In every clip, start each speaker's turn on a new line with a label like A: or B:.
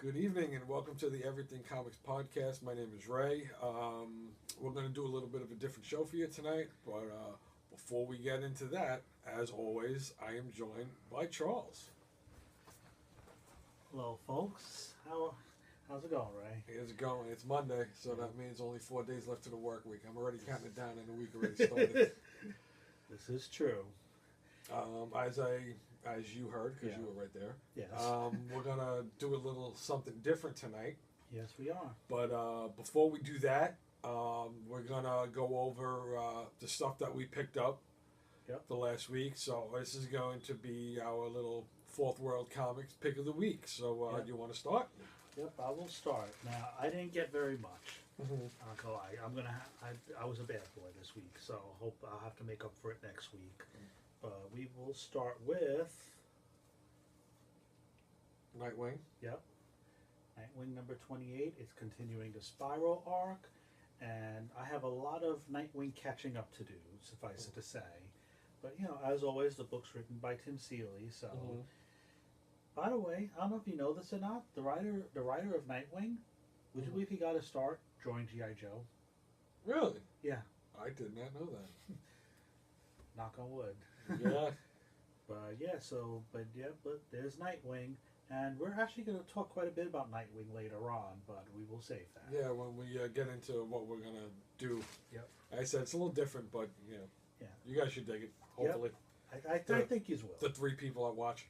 A: Good evening and welcome to the Everything Comics podcast. My name is Ray. We're going to do a little bit of a different show for you tonight, but before we get into that, as always, I am joined by Charles.
B: Hello, folks. How's it going, Ray?
A: How's it going? It's Monday, so that means only 4 days left of the work week. I'm already counting it down, and the week already started.
B: This is true.
A: As you heard, because you were right there.
B: Yes.
A: We're gonna do a little something different tonight.
B: Yes, we are.
A: But before we do that, we're gonna go over the stuff that we picked up the last week. So this is going to be our little Fourth World Comics pick of the week. So do you want to start?
B: Yep, I will start. Now, I didn't get very much.
A: Mm-hmm.
B: I'm gonna lie. I was a bad boy this week, so I hope I'll have to make up for it next week. We will start with
A: Nightwing.
B: Yep. Nightwing number 28. It's continuing the Spiral arc, and I have a lot of Nightwing catching up to do, suffice it to say. But as always, the book's written by Tim Seeley. So, by the way, I don't know if you know this or not. The writer of Nightwing, would you believe he got a start drawing G.I. Joe?
A: Really?
B: Yeah.
A: I did not know that.
B: Knock on wood.
A: Yeah.
B: But there's Nightwing. And we're actually going to talk quite a bit about Nightwing later on, but we will save that.
A: Yeah, when we get into what we're going to do.
B: Yep.
A: Like I said, it's a little different, but, you guys should dig it, hopefully.
B: Yep. I think you will.
A: The three people I watch.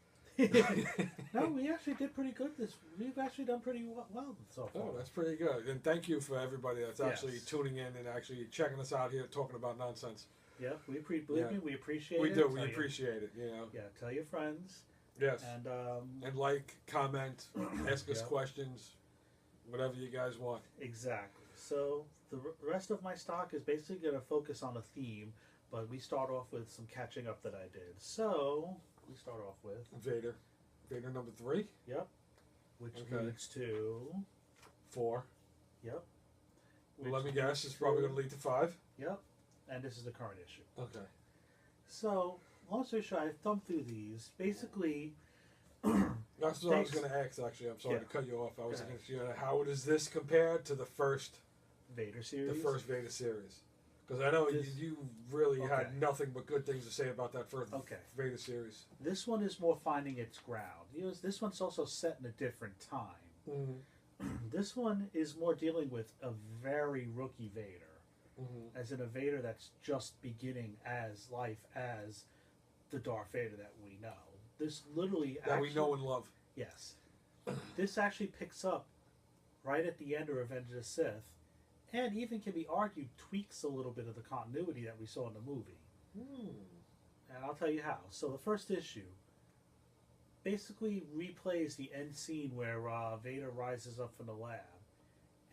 B: No, we actually did pretty good we've actually done pretty well so far.
A: Oh, that's pretty good. And thank you for everybody that's actually tuning in and actually checking us out here, talking about nonsense.
B: Yep, believe me, we appreciate it.
A: We do, we appreciate it,
B: Yeah, tell your friends.
A: Yes.
B: And
A: like, comment, ask us questions, whatever you guys want.
B: Exactly. So the rest of my stock is basically going to focus on a theme, but we start off with some catching up that I did. So we start off with
A: Vader number 3.
B: Yep. Which leads to
A: 4.
B: Yep.
A: Well, let me guess. It's probably going to lead to 5.
B: Yep. And this is the current issue.
A: Okay.
B: So, long story short, I thumbed through these. Basically,
A: that's what I was going to ask, actually. I'm sorry to cut you off. I was going to ask how does this compare to the first
B: Vader series?
A: The first Vader series. Because I know you really had nothing but good things to say about that first Vader series.
B: This one is more finding its ground. This one's also set in a different time.
A: Mm-hmm.
B: This one is more dealing with a very rookie Vader.
A: Mm-hmm.
B: As in a Vader that's just beginning as life as the Darth Vader that we know. This literally
A: we know and love.
B: Yes. This actually picks up right at the end of Revenge of the Sith, and even can be argued tweaks a little bit of the continuity that we saw in the movie. And I'll tell you how. So the first issue basically replays the end scene where Vader rises up from the lab.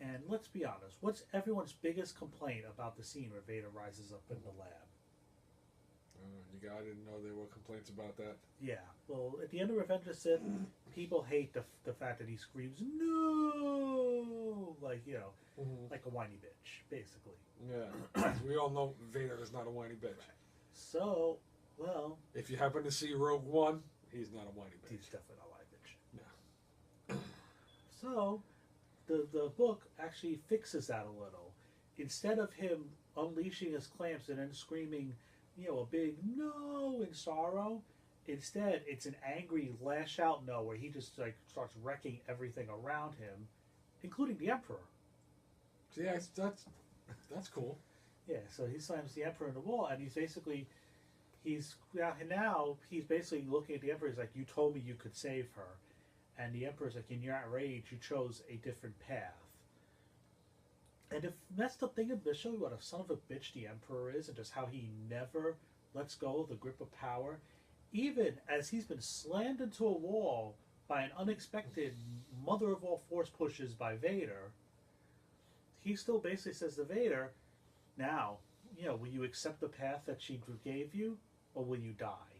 B: And let's be honest, what's everyone's biggest complaint about the scene where Vader rises up in the lab?
A: I didn't know there were complaints about that.
B: Yeah, well, at the end of Revenge of the Sith, people hate the fact that he screams, "No!" Like, like a whiny bitch, basically.
A: Yeah, we all know Vader is not a whiny bitch.
B: Right. So, well...
A: if you happen to see Rogue One, he's not a whiny bitch.
B: He's definitely not a whiny bitch.
A: No.
B: So... The book actually fixes that a little. Instead of him unleashing his clamps and then screaming, a big no in sorrow, instead it's an angry lash out no where he just starts wrecking everything around him, including the Emperor.
A: Yeah, that's cool.
B: Yeah, so he slams the Emperor in the wall, and he's basically looking at the Emperor. He's like, "You told me you could save her." And the Emperor's like, in your outrage, you chose a different path. And the messed up thing to show you what a son of a bitch the Emperor is, and just how he never lets go of the grip of power, even as he's been slammed into a wall by an unexpected mother of all force pushes by Vader, he still basically says to Vader, now, will you accept the path that she gave you, or will you die?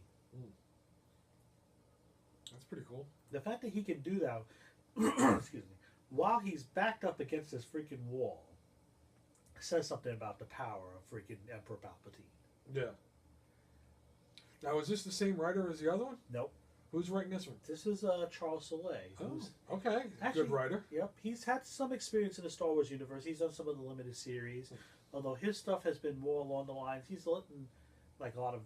A: That's pretty cool.
B: The fact that he can do that, excuse me, while he's backed up against this freaking wall, says something about the power of freaking Emperor Palpatine.
A: Yeah. Now, is this the same writer as the other one?
B: Nope.
A: Who's writing this one?
B: This is Charles Soule. Who's
A: okay.
B: actually,
A: Good writer.
B: Yep, he's had some experience in the Star Wars universe. He's done some of the limited series, although his stuff has been more along the lines. He's written like a lot of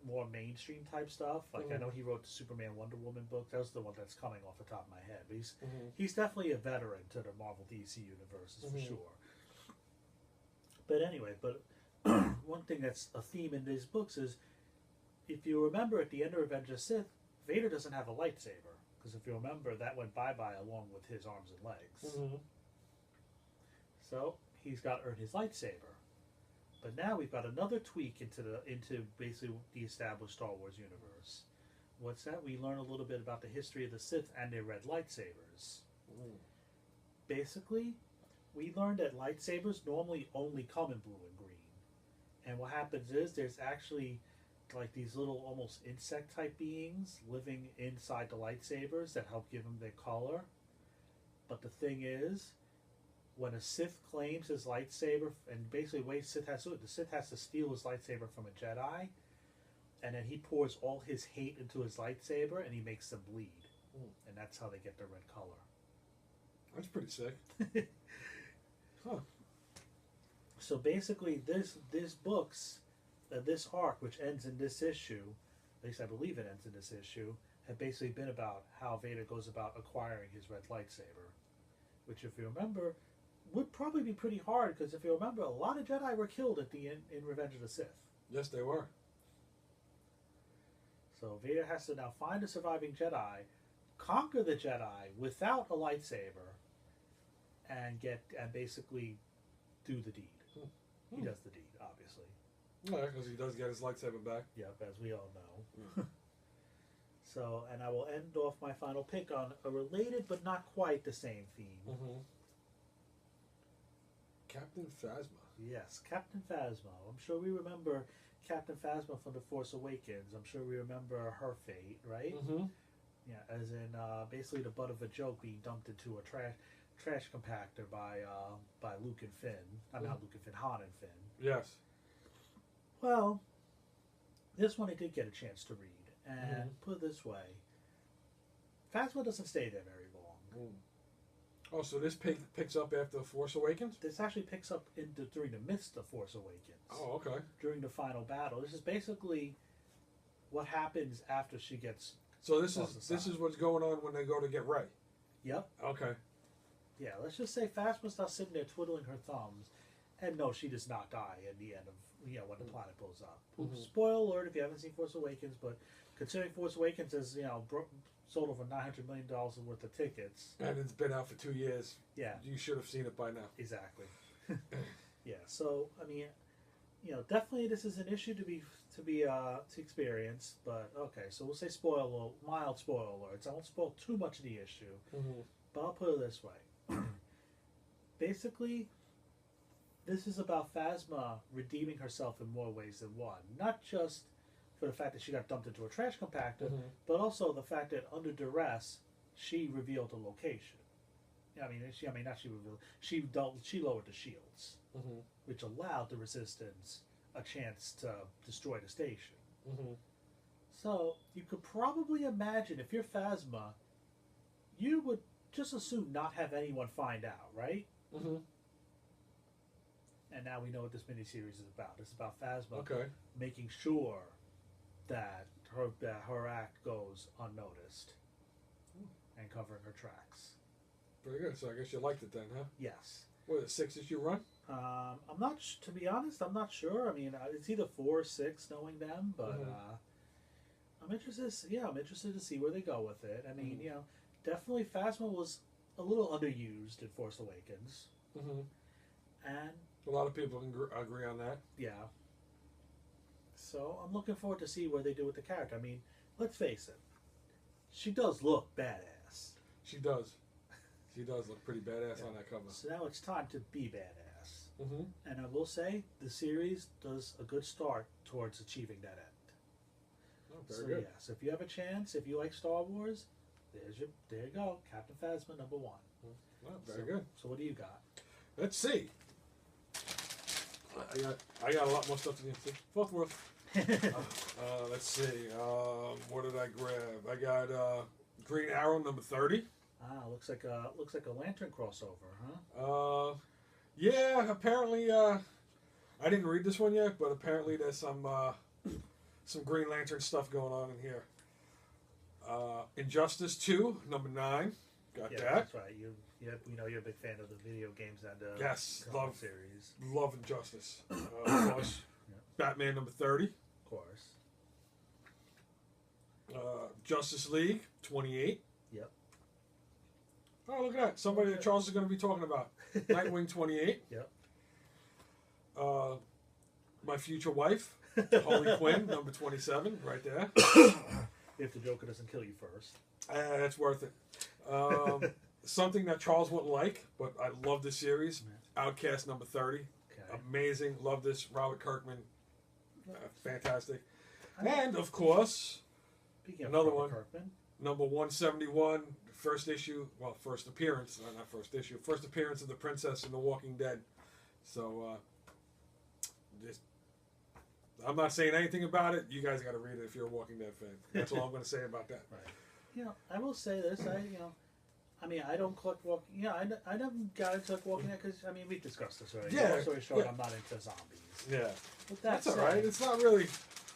B: more mainstream type stuff. Like I know he wrote the Superman Wonder Woman book. That was the one that's coming off the top of my head. But he's definitely a veteran to the Marvel DC universes for sure. But anyway, one thing that's a theme in these books is, if you remember at the end of Revenge of the Sith, Vader doesn't have a lightsaber, because if you remember, that went bye-bye along with his arms and legs. So he's got to earn his lightsaber. But now we've got another tweak into basically the established Star Wars universe. What's that? We learn a little bit about the history of the Sith and their red lightsabers. Basically, we learned that lightsabers normally only come in blue and green. And what happens is there's actually like these little almost insect type beings living inside the lightsabers that help give them their color. But the thing is, when a Sith claims his lightsaber, and basically the way the Sith has to steal his lightsaber from a Jedi, and then he pours all his hate into his lightsaber and he makes them bleed. And that's how they get their red color.
A: That's pretty sick.
B: So basically this arc, which ends in this issue, at least I believe it ends in this issue, had basically been about how Vader goes about acquiring his red lightsaber. Which, if you remember, would probably be pretty hard, because if you remember, a lot of Jedi were killed at the end in Revenge of the Sith.
A: Yes, they were.
B: So Vader has to now find a surviving Jedi, conquer the Jedi without a lightsaber, and basically do the deed. He does the deed, obviously.
A: Yeah, because he does get his lightsaber back.
B: Yep, as we all know. So, and I will end off my final pick on a related but not quite the same theme.
A: Captain Phasma.
B: Yes, Captain Phasma. I'm sure we remember Captain Phasma from The Force Awakens. I'm sure we remember her fate, right? Yeah, as in basically the butt of a joke being dumped into a trash compactor by Luke and Finn. Not Luke and Finn, Han and Finn.
A: Yes.
B: Well, this one I did get a chance to read. And put it this way, Phasma doesn't stay there very long.
A: Oh, so this picks up after Force Awakens?
B: This actually picks up during the midst of Force Awakens.
A: Oh, okay.
B: During the final battle. This is basically what happens after she gets...
A: So this is what's going on when they go to get Rey?
B: Yep.
A: Okay.
B: Yeah, let's just say Phasma's not sitting there twiddling her thumbs. And no, she does not die at the end of, when the planet blows up. Spoiler alert if you haven't seen Force Awakens, but considering Force Awakens has, sold over $900 million worth of tickets.
A: And it's been out for 2 years.
B: Yeah.
A: You should have seen it by now.
B: Exactly. Yeah, so, I mean, definitely this is an issue to experience, but okay, so we'll say mild spoiler alerts. I won't spoil too much of the issue, but I'll put it this way. Basically, this is about Phasma redeeming herself in more ways than one. Not just for the fact that she got dumped into a trash compactor, but also the fact that under duress, she revealed the location. She lowered the shields, which allowed the Resistance a chance to destroy the station. So you could probably imagine if you're Phasma, you would just assume not have anyone find out, right? And now we know what this miniseries is about. It's about Phasma making sure that her act goes unnoticed and covering her tracks.
A: Pretty good. So I guess you liked it then, huh?
B: Yes.
A: What, a 6-issue run?
B: I'm not. To be honest, I'm not sure. I mean, it's either 4 or 6, knowing them. But I'm interested. I'm interested to see where they go with it. I mean, definitely Phasma was a little underused in Force Awakens, and
A: a lot of people can agree on that.
B: Yeah. So I'm looking forward to see where they do with the character. I mean, let's face it, she does look badass.
A: She does. She does look pretty badass on that cover.
B: So now it's time to be badass. And I will say, the series does a good start towards achieving that end.
A: Oh, very good.
B: Yeah, so if you have a chance, if you like Star Wars, there you go, Captain Phasma #1.
A: Oh, very good.
B: So what do you got?
A: Let's see. I got a lot more stuff to get to. Fourth World. Let's see. What did I grab? I got Green Arrow number 30.
B: Looks like a Lantern crossover, huh?
A: Yeah. Apparently, I didn't read this one yet, but apparently there's some Green Lantern stuff going on in here. Injustice 2 number 9. Got that.
B: That's right. We know you're a big fan of the video games and
A: yes,
B: comic series.
A: Love Injustice. Of course. Batman number 30.
B: Of course.
A: Justice League 28.
B: Yep.
A: Oh, look at that. Somebody that Charles is going to be talking about. Nightwing 28.
B: Yep.
A: My Future Wife, Harley Quinn, number 27, right there.
B: If the Joker doesn't kill you first.
A: That's worth it. Something that Charles wouldn't like, but I love this series. Outcast number 30. Okay. Amazing. Love this. Robert Kirkman. Fantastic. And, of course, another one. Kirkman. Number 171, first issue. Well, first appearance. Not first issue. First appearance of the Princess in The Walking Dead. So, I'm not saying anything about it. You guys got to read it if you're a Walking Dead fan. That's all I'm going to say about that.
B: Right. I will say this. I don't collect Walking. I never got into Walking Dead because we've discussed this already.
A: Yeah.
B: Long story short, I'm not into zombies.
A: Yeah.
B: But
A: that's all right. It's not really.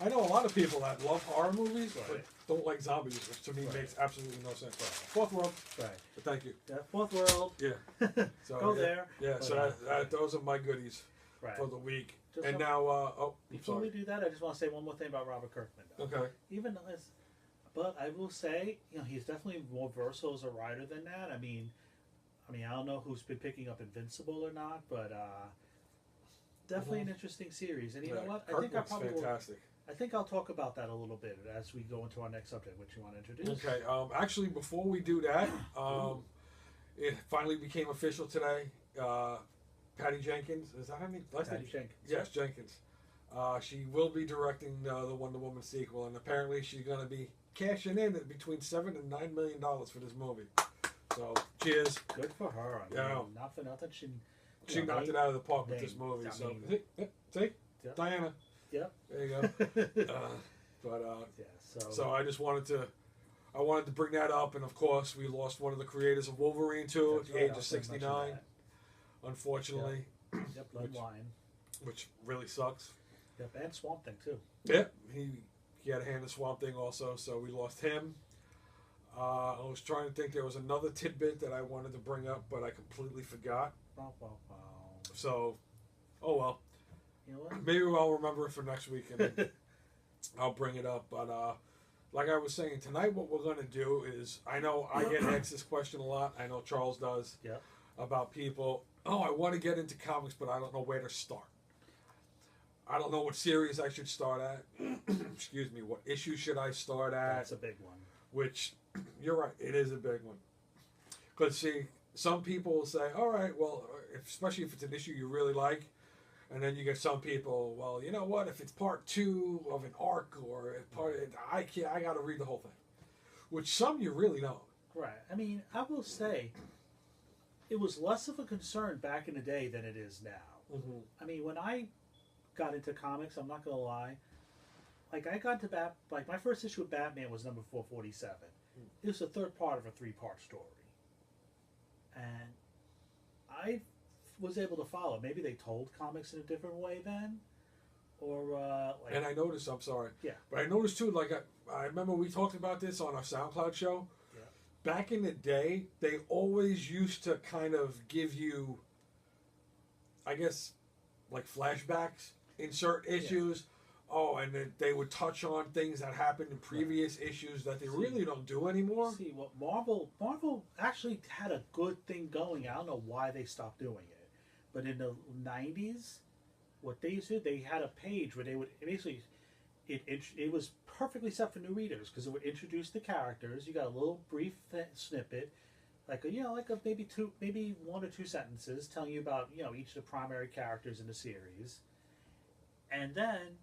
A: I know a lot of people that love horror movies, but don't like zombies, which to me makes absolutely no sense. Fourth World.
B: Right.
A: But thank you.
B: Yeah. Fourth World.
A: Yeah. So,
B: Go there.
A: Yeah. So those are my goodies for the week.
B: Just
A: and now,
B: before we do that, I just want to say one more thing about Robert Kirkman. Though.
A: Okay.
B: But I will say, he's definitely more versatile as a writer than that. I don't know who's been picking up Invincible or not, but definitely an interesting series. And you know what?
A: Fantastic.
B: I think I'll talk about that a little bit as we go into our next subject, which you want to introduce.
A: Okay. Actually, before we do that, it finally became official today. Patty Jenkins, is that her name?
B: Patty Jenkins.
A: Yes, Jenkins. She will be directing the Wonder Woman sequel, and apparently she's going to be cashing in at between $7 and $9 million for this movie. So, cheers.
B: Good for her. Not for nothing.
A: She knocked it out of the park with this movie. See? Diana.
B: Yep.
A: There you go. So I just wanted to bring that up, and of course we lost one of the creators of Wolverine too at the age of 69. Unfortunately.
B: Yep, Bloodline.
A: Which really sucks.
B: Yep, and Swamp Thing too.
A: Yep, he had a hand in Swamp Thing also, so we lost him. I was trying to think there was another tidbit that I wanted to bring up, but I completely forgot. So, oh well.
B: You know what?
A: Maybe I'll remember it for next week and then I'll bring it up. But like I was saying, tonight what we're going to do is, I know I get asked this question a lot. I know Charles does.
B: Yep.
A: About people, I want to get into comics, but I don't know where to start. I don't know what series I should start at. Excuse me, what issue should I start at?
B: That's a big one.
A: Which, you're right, it is a big one. Because, see, some people will say, all right, well, especially if it's an issue you really like, and then you get some people, well, you know what, if it's part 2 of an arc or I got to read the whole thing. Which some you really don't.
B: Right. I will say, it was less of a concern back in the day than it is now.
A: Mm-hmm.
B: When I got into comics, I'm not going to lie, I got to my first issue of Batman was number 447. It was the third part of a 3-part story. And I was able to follow. Maybe they told comics in a different way then. Or,
A: And I noticed, I'm sorry.
B: Yeah.
A: But I noticed too, I remember we talked about this on our SoundCloud show. Back in the day, they always used to kind of give you, I guess, flashbacks in certain issues. Oh, and then they would touch on things that happened in previous issues that they really don't do anymore.
B: See, what Marvel actually had a good thing going. I don't know why they stopped doing it. But in the 90s, what they used to do, they had a page where they would basically... It was perfectly set for new readers because it would introduce the characters. You got a little brief snippet, maybe 1 or 2 sentences telling you about each of the primary characters in the series, and then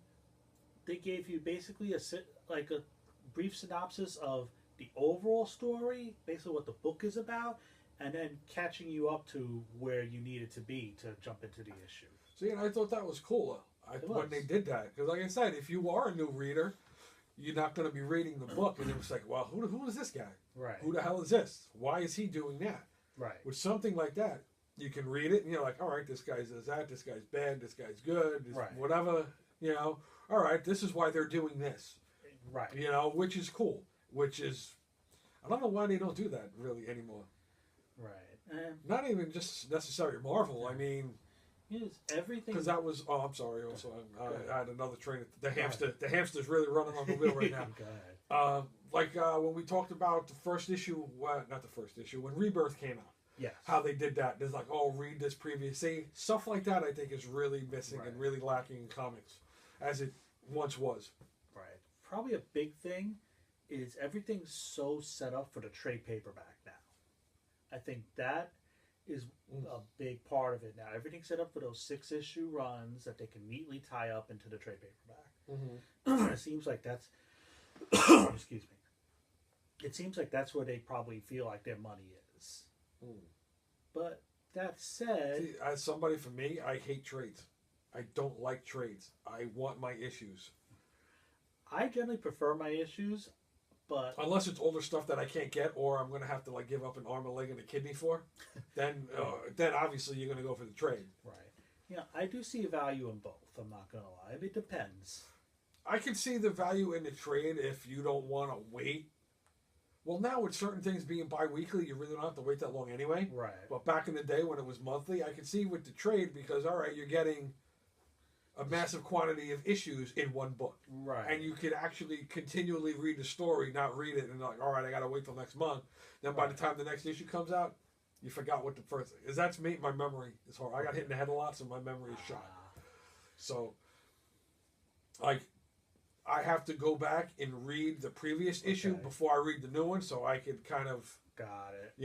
B: they gave you basically a brief synopsis of the overall story, basically what the book is about, and then catching you up to where you needed to be to jump into the issue.
A: See, and I thought that was cool. when they did that. Because, like I said, if you are a new reader, you're not going to be reading the book, and it was like, well, who is this guy?
B: Right.
A: Who the hell is this? Why is he doing that?
B: Right.
A: With something like that, you can read it, and you're like, all right, this guy does that, this guy's bad, this guy's good, whatever, all right, this is why they're doing this.
B: Right.
A: Which is cool. Which is, I don't know why they don't do that really anymore.
B: Right.
A: Not even just necessarily Marvel. I mean,
B: everything.
A: Because that was. Oh, I'm sorry. Also, I had another train. The hamster. The hamster's really running on the wheel right now.
B: Go ahead.
A: When we talked about the first issue, not the first issue, when Rebirth came out.
B: Yes.
A: How they did that. There's like, oh, read this previous. See, stuff like that. I think is really missing and really lacking in comics, as it once was.
B: Right. Probably a big thing is everything's so set up for the trade paperback now. I think that is a big part of it now. Everything's set up for those 6-issue runs that they can neatly tie up into the trade paperback. It seems like that's excuse me. It seems like that's where they probably feel like their money is. But that said,
A: see, as somebody, for me, I hate trades. I don't like trades. I want my issues.
B: I generally prefer my issues, but
A: unless it's older stuff that I can't get, or I'm going to have to like give up an arm, a leg, and a kidney for, then obviously you're going to go for the trade.
B: Right. Yeah, I do see a value in both. I'm not going to lie. It depends.
A: I can see the value in the trade if you don't want to wait. Well, now with certain things being bi-weekly, you really don't have to wait that long anyway.
B: Right.
A: But back in the day when it was monthly, I could see with the trade because, all right, you're getting a massive quantity of issues in one book.
B: Right.
A: And you could actually continually read the story, not read it, and like, all right, I got to wait till next month. Then by the time the next issue comes out, you forgot what the first... Because that's me, my memory is hard. I got hit in the head a lot, so my memory is shot. So, like... I have to go back and read the previous issue before I read the new one, so I could kind of
B: got it.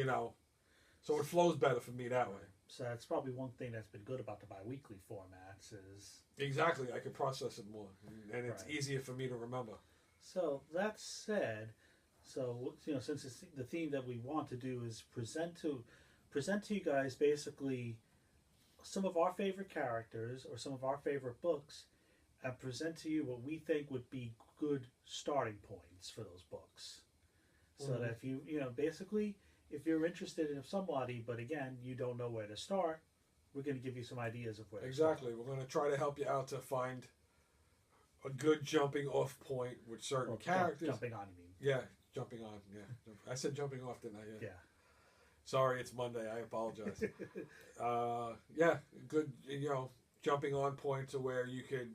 A: So it flows better for me that way.
B: So that's probably one thing that's been good about the bi-weekly formats is
A: exactly I can process it more, and it's easier for me to remember.
B: So that said, since it's the theme that we want to do is present to you guys basically some of our favorite characters or some of our favorite books. And present to you what we think would be good starting points for those books. So that if you basically, if you're interested in somebody, but again, you don't know where to start, we're going to give you some ideas of where to start.
A: Exactly. We're going to try to help you out to find a good jumping off point with certain characters.
B: Jumping on, you mean?
A: Yeah, jumping on. Yeah. I said jumping off, didn't I?
B: Yeah.
A: Sorry, it's Monday. I apologize. Good, jumping on point to where you could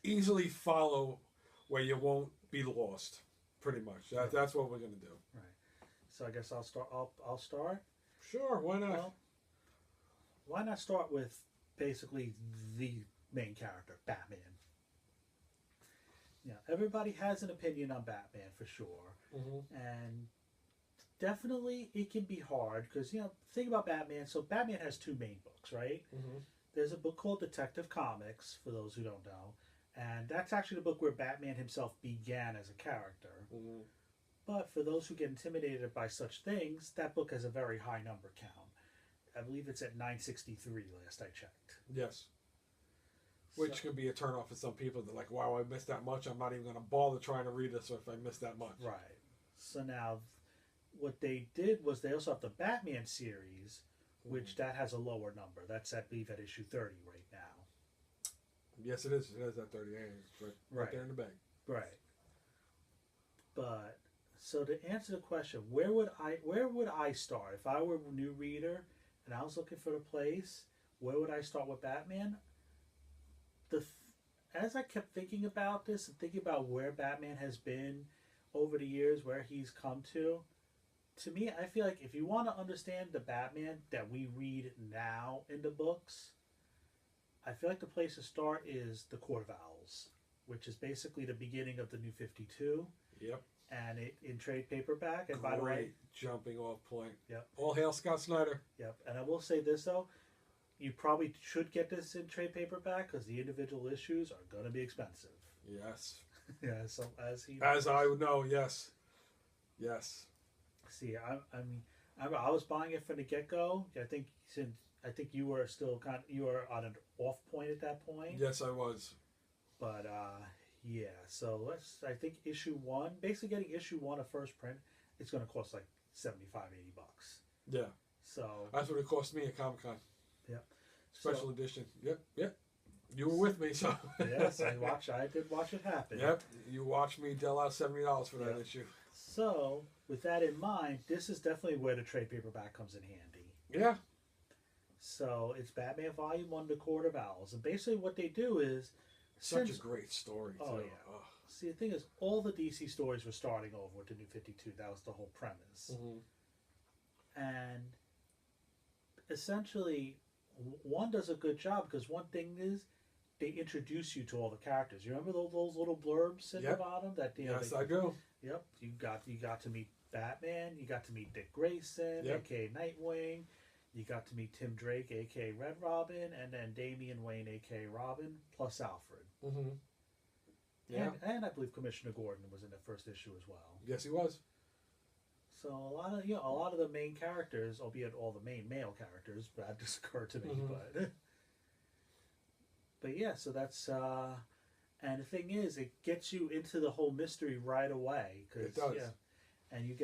A: easily follow where you won't be lost, pretty much. That's what we're going to do.
B: Right. So I guess I'll start. I'll start.
A: Sure. Why not?
B: Well, why not start with basically the main character, Batman? Everybody has an opinion on Batman for sure, and definitely it can be hard because think about Batman. So Batman has 2 main books, right? There's a book called Detective Comics for those who don't know. And that's actually the book where Batman himself began as a character. But for those who get intimidated by such things, that book has a very high number count. I believe it's at 963 last I checked.
A: Yes. Which could be a turnoff for some people. They're like, wow, I missed that much. I'm not even going to bother trying to read this if I missed that much.
B: Right. So now what they did was they also have the Batman series, which that has a lower number. That's, I believe, at issue 30 right now.
A: Yes, it is. It is at 38. It's right there in the bag.
B: Right. But so to answer the question, where would I start if I were a new reader and I was looking for the place? Where would I start with Batman? As I kept thinking about this and thinking about where Batman has been over the years, where he's come to me, I feel like if you want to understand the Batman that we read now in the books, I feel like the place to start is the Court of Owls, which is basically the beginning of the New 52.
A: Yep.
B: And it in trade paperback. And
A: great
B: by the way,
A: jumping off point.
B: Yep.
A: All hail Scott Snyder.
B: Yep. And I will say this though, you probably should get this in trade paperback because the individual issues are going to be expensive.
A: Yes.
B: Yeah. So as
A: I would know, yes. Yes.
B: See, I was buying it from the get go. I think you were still you were on an off point at that point.
A: Yes, I was.
B: But yeah. So I think issue one, basically getting issue one of first print, it's going to cost like $75, $80.
A: Yeah.
B: So
A: that's what it cost me at Comic Con.
B: Yep.
A: Special edition. Yep. You were with me, so.
B: Yes, I did watch it happen.
A: Yep. You watched me dell out $70 for that issue.
B: So, with that in mind, this is definitely where the trade paperback comes in handy.
A: Yeah.
B: So, it's Batman Volume 1, The Court of Owls. And basically what they do is...
A: Such a great story, too.
B: Oh, yeah. Oh. See, the thing is, all the DC stories were starting over with the New 52. That was the whole premise. Mm-hmm. And essentially, one does a good job, because one thing is, they introduce you to all the characters. You remember those little blurbs at the bottom?
A: Yes, I do.
B: Yep. You got to meet Batman. You got to meet Dick Grayson, aka Nightwing. You got to meet Tim Drake, aka Red Robin, and then Damian Wayne, aka Robin, plus Alfred.
A: Mm-hmm. Yeah.
B: And I believe Commissioner Gordon was in the first issue as well.
A: Yes, he was.
B: So a lot of the main characters, albeit all the main male characters, that just occurred to me, mm-hmm. But yeah, so that's and the thing is, it gets you into the whole mystery right away.
A: It does.
B: Yeah, and you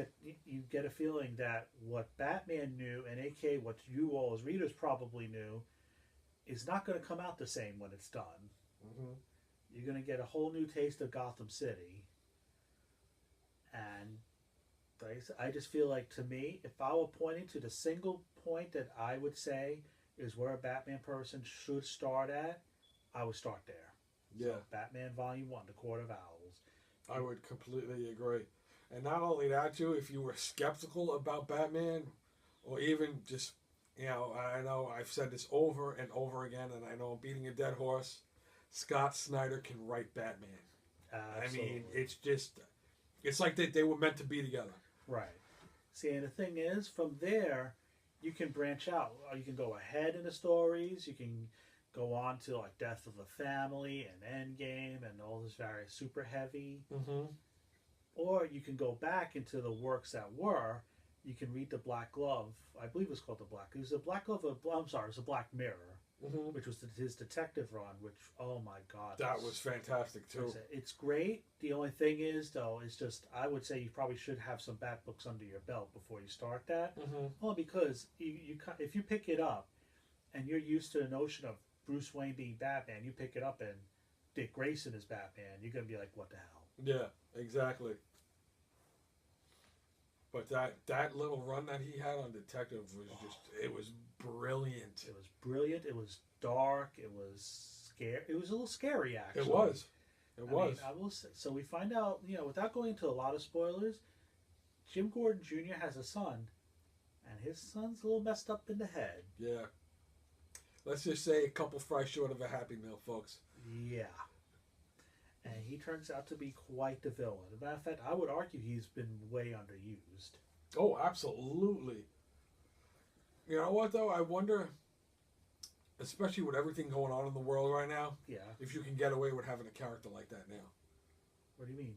B: get a feeling that what Batman knew, and aka what you all as readers probably knew, is not going to come out the same when it's done. Mm-hmm. You're going to get a whole new taste of Gotham City, and I just feel like, to me, if I were pointing to the single point that I would say is where a Batman person should start at, I would start there.
A: Yeah.
B: So Batman Volume 1, The Court of Owls.
A: I would completely agree. And not only that, too, if you were skeptical about Batman, or even just, I know I've said this over and over again, and I know I'm beating a dead horse, Scott Snyder can write Batman.
B: Absolutely.
A: I mean, it's like they were meant to be together.
B: Right. See, and the thing is, from there, you can branch out. You can go ahead in the stories. You can go on to like Death of the Family and Endgame and all this various super heavy. Mm-hmm. Or you can go back into the works that were. You can read the Black Glove. I believe it was called the Black. It was a Black Glove. I'm sorry, it was a Black Mirror, mm-hmm. which was his detective run. Which, oh my God,
A: that was fantastic too.
B: It's great. The only thing is, though, is just I would say you probably should have some Bat books under your belt before you start that. Mm-hmm. Only because if you pick it up and you're used to the notion of Bruce Wayne being Batman, you pick it up and Dick Grayson is Batman, you're going to be like, what the hell?
A: Yeah, exactly. But that little run that he had on Detective was it was brilliant.
B: It was brilliant. It was dark. It was scary. It was a little scary, actually.
A: It was. I
B: mean, I will say, so we find out, without going into a lot of spoilers, Jim Gordon Jr. has a son, and his son's a little messed up in the head.
A: Yeah. Let's just say a couple fries short of a Happy Meal, folks.
B: Yeah. And he turns out to be quite the villain. As a matter of fact, I would argue he's been way underused.
A: Oh, absolutely. You know what, though? I wonder, especially with everything going on in the world right now, if you can get away with having a character like that now.
B: What do you mean?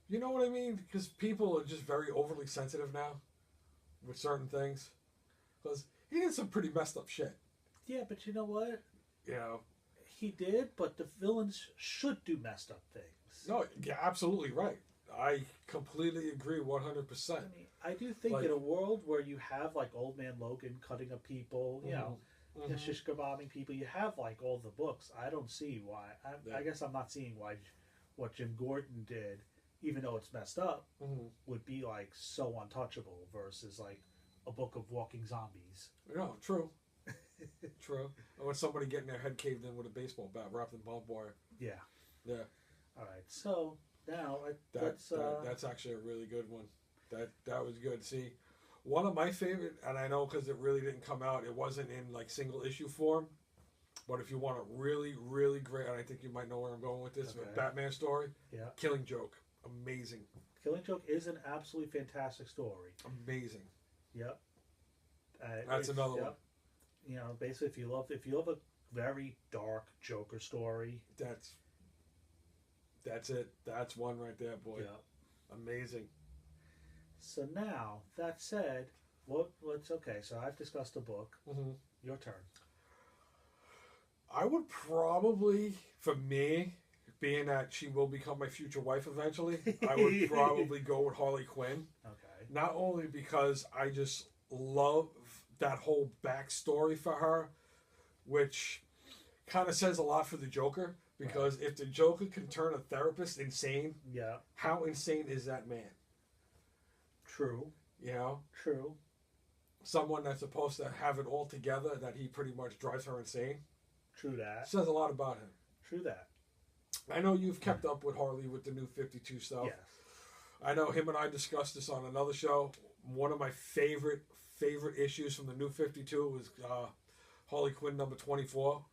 A: You know what I mean? Because people are just very overly sensitive now with certain things. Because he did some pretty messed up shit.
B: Yeah, but you know what?
A: Yeah.
B: He did, but the villains should do messed up things.
A: No, yeah, absolutely right. I completely agree 100%.
B: I mean, I do think in a world where you have like Old Man Logan cutting up people, mm-hmm. Shish kebabbing people, you have like all the books. I don't see why. I guess I'm not seeing why what Jim Gordon did, even though it's messed up, mm-hmm. would be like so untouchable versus like a book of walking zombies.
A: No, true. True. I want somebody getting their head caved in with a baseball bat wrapped in barbed wire.
B: Yeah.
A: Yeah.
B: All right. So now
A: that's actually a really good one. That was good. See, one of my favorite, and I know because it really didn't come out, it wasn't in like single issue form. But if you want a really, really great, and I think you might know where I'm going with this, a Batman story. Yeah. Killing Joke, amazing.
B: Killing Joke is an absolutely fantastic story.
A: Amazing.
B: Yep.
A: That's another one.
B: Basically, if you love a very dark Joker story,
A: that's it. That's one right there, boy.
B: Yeah.
A: Amazing.
B: So now, that said, what let's okay. So I've discussed the book.
A: Mm-hmm.
B: Your turn.
A: I would probably, for me, being that she will become my future wife eventually, I would probably go with Harley Quinn.
B: Okay.
A: Not only because I just love that whole backstory for her, which kind of says a lot for the Joker. Because if the Joker can turn a therapist insane,
B: yeah,
A: how insane is that man?
B: True.
A: You know?
B: True.
A: Someone that's supposed to have it all together, that he pretty much drives her insane.
B: True that.
A: Says a lot about him.
B: True that.
A: I know you've kept up with Harley with the new 52 stuff.
B: Yes.
A: I know him and I discussed this on another show. One of my favorite issues from the new 52 was Harley Quinn number 24.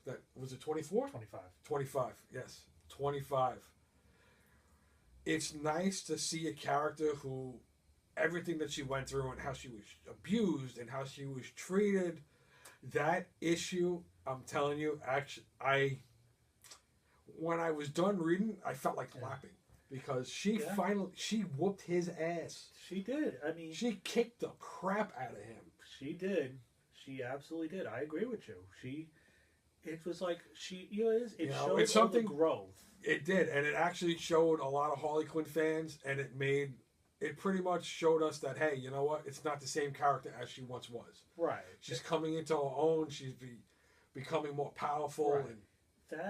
A: That was it 24?
B: 25.
A: 25, yes. 25. It's nice to see a character who everything that she went through and how she was abused and how she was treated. That issue, I'm telling you, actually, when I was done reading, I felt like clapping because she whooped his ass.
B: She did. I mean,
A: she kicked the crap out of him.
B: She did. She absolutely did. I agree with you. It was like it showed
A: it's something
B: all the growth.
A: It did, and it actually showed a lot of Harley Quinn fans, and it pretty much showed us that, hey, you know what? It's not the same character as she once was.
B: Right.
A: She's coming into her own. She's becoming more powerful.
B: Right.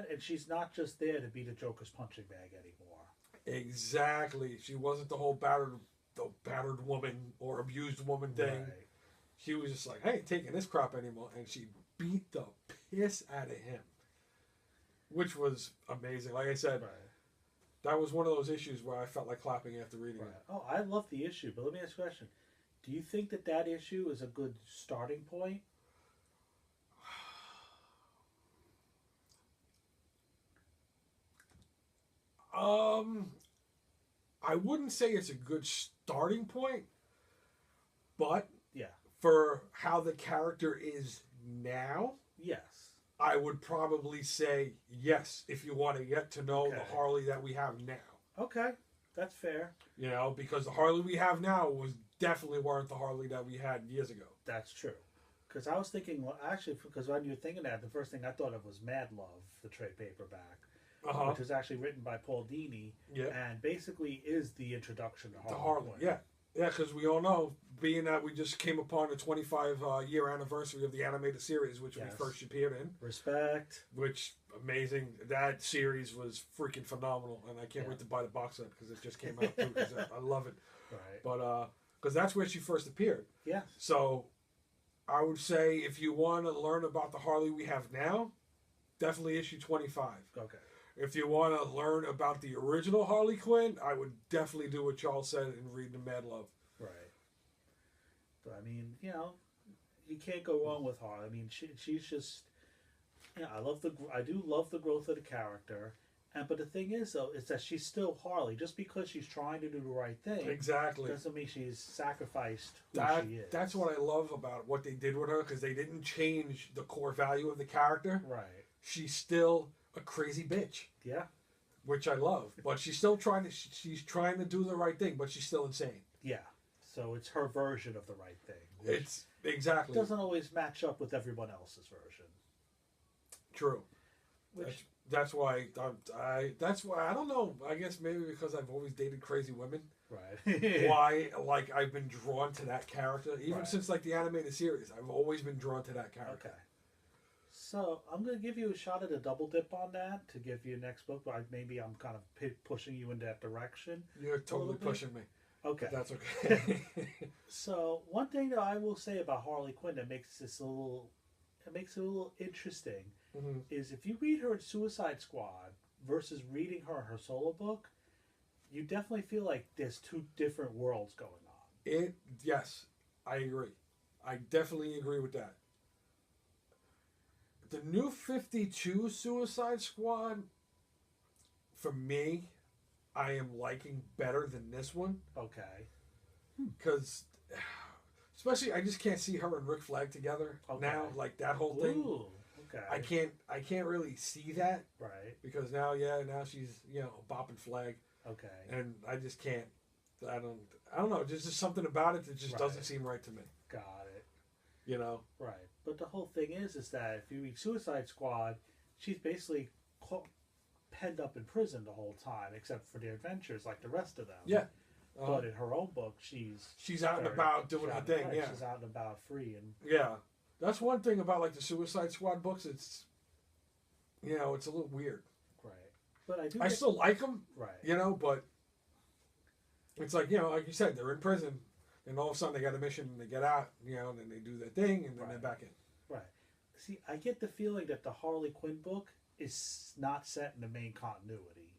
B: And she's not just there to be the Joker's punching bag anymore.
A: Exactly. She wasn't the whole battered woman or abused woman thing.
B: Right.
A: She was just like, I ain't taking this crap anymore. And she beat the piss out of him. Which was amazing. Like I said, that was one of those issues where I felt like clapping after reading it.
B: Oh, I love the issue, but let me ask you a question. Do you think that issue is a good starting point?
A: I wouldn't say it's a good starting point, but
B: yeah,
A: for how the character is now,
B: yes,
A: I would probably say yes if you want to get to know the Harley that we have now.
B: Okay, that's fair.
A: You know, because the Harley we have now was definitely weren't the Harley that we had years ago.
B: That's true. Because I was thinking, actually, because when you were thinking that, the first thing I thought of was Mad Love, the trade paperback, which was actually written by Paul Dini, and basically is the introduction to Harley.
A: Yeah, because we all know, being that we just came upon the 25-year anniversary of the animated series, which we first appeared in.
B: Respect.
A: Which, amazing. That series was freaking phenomenal, and I can't wait to buy the box set because it just came out too, because I love it.
B: Right.
A: But, because that's where she first appeared.
B: Yeah.
A: So, I would say if you want to learn about the Harley we have now, definitely issue 25.
B: Okay.
A: If you want to learn about the original Harley Quinn, I would definitely do what Charles said and read the Mad Love.
B: Right. But I mean, you can't go wrong with Harley. I mean, she's just, I do love the growth of the character, but the thing is though, is that she's still Harley. Just because she's trying to do the right thing, doesn't mean she's sacrificed who she is.
A: That's what I love about what they did with her, because they didn't change the core value of the character.
B: Right.
A: She's still a crazy bitch.
B: Yeah.
A: Which I love, but she's still trying to. She's trying to do the right thing, but she's still insane.
B: Yeah. So it's her version of the right thing.
A: It's exactly
B: doesn't always match up with everyone else's version.
A: True. That's why I don't know. I guess maybe because I've always dated crazy women.
B: Right.
A: Why I've been drawn to that character even since the animated series. I've always been drawn to that character.
B: Okay. So I'm going to give you a shot at a double dip on that to give you next book, but maybe I'm kind of pushing you in that direction.
A: You're totally pushing me.
B: Okay.
A: But that's okay.
B: So one thing that I will say about Harley Quinn that makes it a little interesting is if you read her in Suicide Squad versus reading her solo book, you definitely feel like there's two different worlds going on.
A: Yes, I agree. I definitely agree with that. The new 52 Suicide Squad, for me, I am liking better than this one.
B: Okay.
A: Because, especially, I just can't see her and Rick Flag together now. Like that whole thing.
B: Ooh, okay.
A: I can't really see that.
B: Right.
A: Because now she's bopping Flag.
B: Okay.
A: And I just can't. I don't know. There's just something about it that just doesn't seem right to me.
B: Got it.
A: You know?
B: Right. But the whole thing is that if you read Suicide Squad, she's basically penned up in prison the whole time, except for their adventures, like the rest of them.
A: Yeah.
B: But in her own book, she's
A: out and about doing her thing. Yeah.
B: She's out and about free and.
A: Yeah. That's one thing about like the Suicide Squad books. It's, you know, it's a little weird.
B: Right. But
A: I still like them.
B: Right.
A: You know, but it's like, you know, like you said, they're in prison, and all of a sudden they got a mission and they get out, you know, and then they do their thing, and then they're back in.
B: Right. See, I get the feeling that the Harley Quinn book is not set in the main continuity.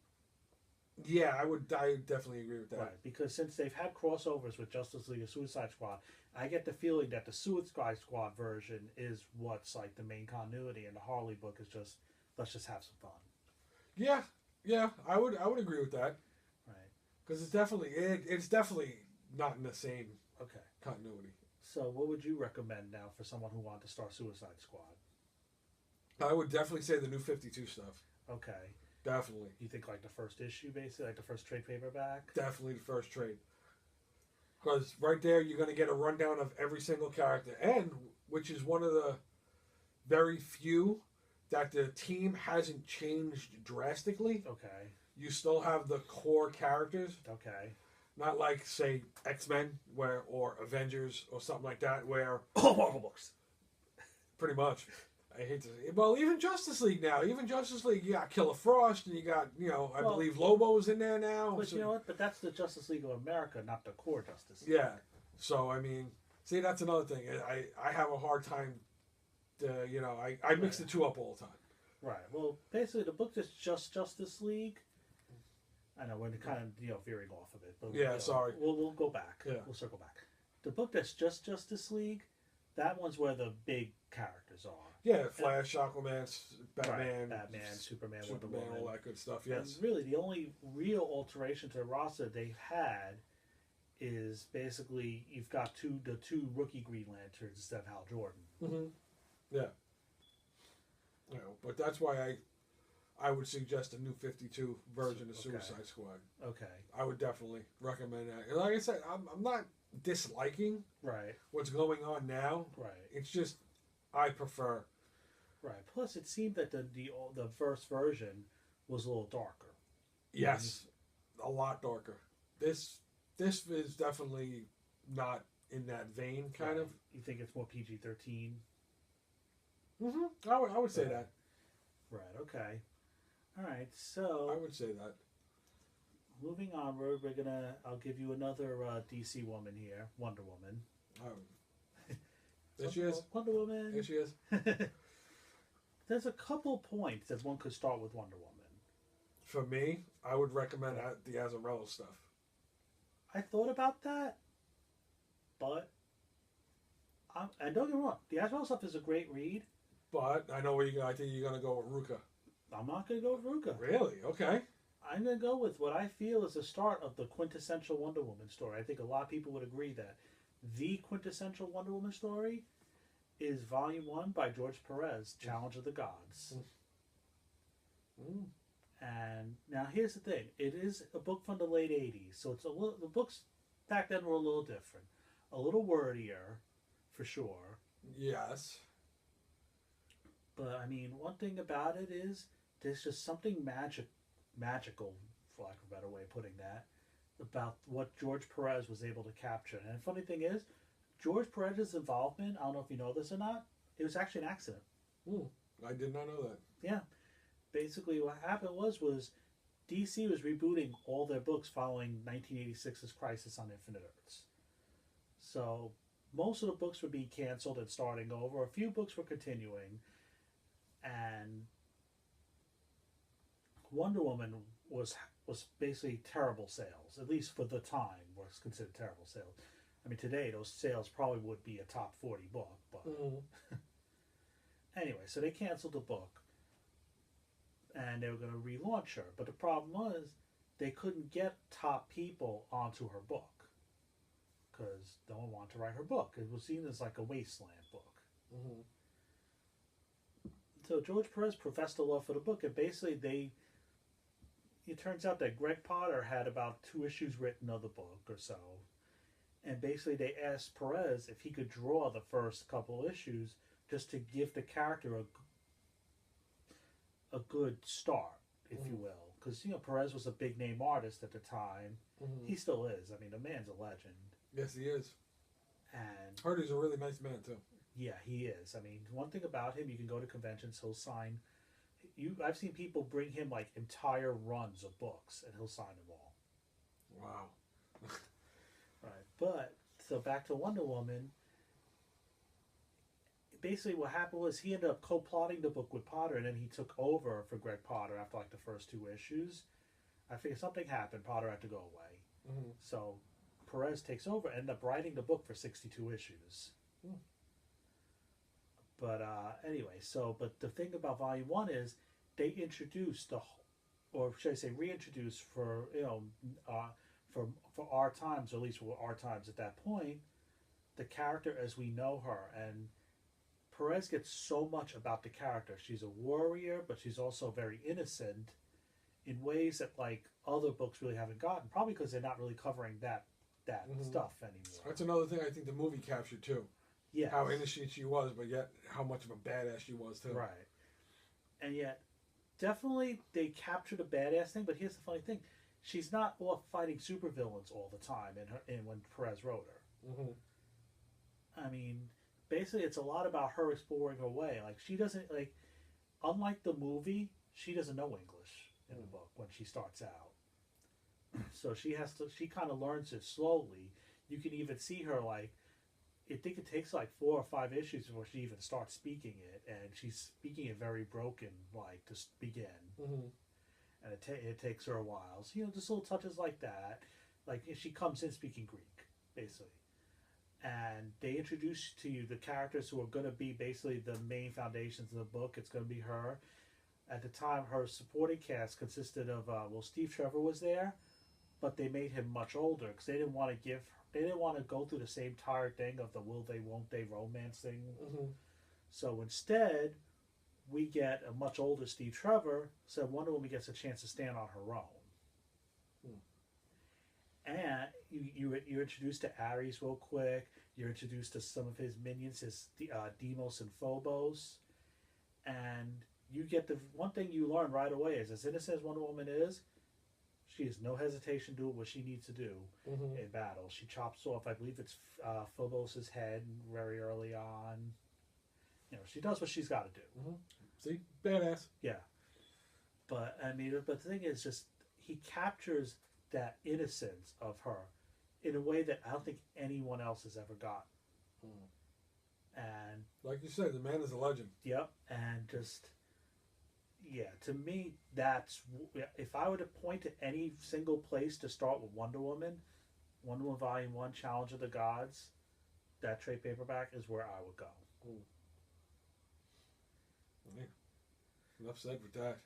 A: Yeah, I definitely agree with that.
B: Right, because since they've had crossovers with Justice League and Suicide Squad, I get the feeling that the Suicide Squad version is what's like the main continuity, and the Harley book is just let's just have some fun.
A: Yeah, I would agree with that.
B: Right.
A: Because it's definitely not in the same continuity.
B: So, what would you recommend now for someone who wanted to start Suicide Squad?
A: I would definitely say the New 52 stuff.
B: Okay.
A: Definitely.
B: You think like the first issue, basically, like the first trade paperback?
A: Definitely the first trade. Because right there, you're going to get a rundown of every single character, and which is one of the very few that the team hasn't changed drastically.
B: Okay.
A: You still have the core characters.
B: Okay.
A: Not like, say, X-Men or Avengers or something like that, where...
B: All Marvel books.
A: Pretty much. I hate to say it. Well, even Justice League now. Even Justice League, you got Killer Frost, and you got, you know, I believe Lobo's in there now.
B: But you know what? But that's the Justice League of America, not the core Justice League.
A: Yeah. So, I mean, see, that's another thing. I have a hard time, you know, I mix the two up all the time.
B: Right. Well, basically, the book is just Justice League. I know we're kind of, you know, veering off of it. But,
A: yeah,
B: you know,
A: sorry.
B: We'll go back.
A: Yeah.
B: We'll circle back. The book that's just Justice League, that one's where the big characters are.
A: Yeah, Flash, Aquaman, Batman,
B: Superman, Wonder
A: Woman,
B: Woman,
A: all that good stuff. Yes.
B: And really, the only real alteration to the roster they've had is basically you've got the two rookie Green Lanterns instead of Hal Jordan.
A: Mm-hmm. Yeah. You know, but that's why I would suggest a New 52 version of Suicide Squad.
B: Okay.
A: I would definitely recommend that. And like I said, I'm not disliking what's going on now.
B: Right.
A: It's just I prefer.
B: Right. Plus, it seemed that the first version was a little darker.
A: Yes, a lot darker. This is definitely not in that vein, kind of.
B: You think it's more PG-13?
A: Mm-hmm. I would say that.
B: Right. Okay. All right. So
A: I would say that.
B: Moving onward, I'll give you another DC woman here, Wonder Woman.
A: Oh. There she is.
B: Wonder Woman.
A: There she is.
B: There's a couple points that one could start with Wonder Woman.
A: For me, I would recommend the Azzarello stuff.
B: I thought about that, but and don't get me wrong, the Azzarello stuff is a great read.
A: But I know I think you're going to go with Ruka.
B: I'm not going to go with Ruka.
A: Really? Okay.
B: I'm going to go with what I feel is the start of the quintessential Wonder Woman story. I think a lot of people would agree that the quintessential Wonder Woman story is Volume 1 by George Perez, Challenge of the Gods.
A: Mm.
B: And now here's the thing. It is a book from the late 80s, so it's the books back then were a little different. A little wordier, for sure.
A: Yes.
B: But, I mean, one thing about it is there's just something magical, for lack of a better way of putting that, about what George Perez was able to capture. And the funny thing is, George Perez's involvement, I don't know if you know this or not, it was actually an accident.
A: I did not know that.
B: Yeah. Basically, what happened was DC was rebooting all their books following 1986's Crisis on Infinite Earths. So, most of the books were being canceled and starting over. A few books were continuing. And Wonder Woman was basically terrible sales, at least for the time was considered terrible sales. I mean, today those sales probably would be a top 40 book, but anyway, so they canceled the book, and they were going to relaunch her. But the problem was they couldn't get top people onto her book because no one wanted to write her book. It was seen as like a wasteland book. So George Perez professed a love for the book, and basically it turns out that Greg Potter had about 2 issues written of the book or so, And basically, they asked Perez if he could draw the first couple issues just to give the character a good start, if you will. Because, Perez was a big name artist at the time. He still is. I mean, the man's a legend.
A: Yes, he is.
B: And
A: heard he's a really nice man, too.
B: Yeah, he is. I mean, one thing about him, you can go to conventions, he'll sign. I've seen people bring him like entire runs of books, and he'll sign them all.
A: Wow.
B: Right, but so back to Wonder Woman. Basically, what happened was he ended up co-plotting the book with Potter, and then he took over for Greg Potter after like the first 2 issues. I figured something happened. Potter had to go away, so Perez takes over, and ended up writing the book for 62 issues. But anyway, but the thing about Volume 1 is they introduced or should I say reintroduced for our times, or at least for our times at that point, the character as we know her. And Perez gets so much about the character. She's a warrior, but she's also very innocent in ways that like other books really haven't gotten, probably because they're not really covering that stuff anymore.
A: That's another thing I think the movie captured too.
B: Yeah,
A: how innocent she was, but yet how much of a badass she was too.
B: Right. And yet, definitely they captured a badass thing. But here's the funny thing: she's not off fighting supervillains all the time. In when Perez wrote her, I mean, basically, it's a lot about her exploring her way. Like she doesn't like, unlike the movie, she doesn't know English in the book when she starts out. So she has to. She kind of learns it slowly. You can even see her like. I think it takes like 4 or 5 issues before she even starts speaking it, and she's speaking it very broken, like to begin. And it takes her a while. So just little touches like that, like if she comes in speaking Greek, basically, and they introduce to you the characters who are going to be basically the main foundations of the book. It's going to be her. At the time, her supporting cast consisted of Steve Trevor was there, but they made him much older because they didn't want to go through the same tired thing of the will they, won't they romance thing. So instead, we get a much older Steve Trevor, so Wonder Woman gets a chance to stand on her own. And you're introduced to Ares real quick. You're introduced to some of his minions, his Deimos and Phobos. And you get the one thing you learn right away is, as innocent as Wonder Woman is, she has no hesitation doing what she needs to do in battle. She chops off, I believe it's Phobos' head very early on. She does what she's got to do.
A: See? Badass.
B: Yeah. But, I mean, but the thing is just, he captures that innocence of her in a way that I don't think anyone else has ever gotten. And...
A: like you said, the man is a legend.
B: Yep. And just... yeah, to me, that's... if I were to point to any single place to start with Wonder Woman Volume 1, Challenge of the Gods, that trade paperback is where I would go.
A: Yeah. Enough said with that.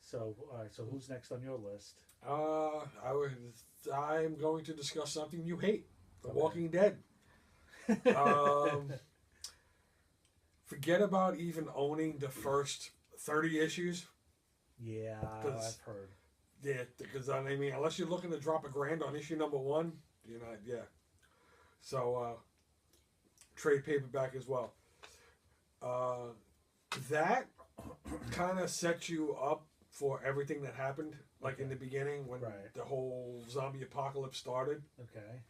B: So, all right, so who's next on your list?
A: I'm going to discuss something you hate. The Walking Dead. Forget about even owning the first 30 issues.
B: Yeah, I've heard.
A: Yeah, because I mean, unless you're looking to drop $1,000 on issue number 1, you're not. Yeah. So trade paperback as well. That kind of sets you up for everything that happened, like in the beginning when the whole zombie apocalypse started.
B: Okay.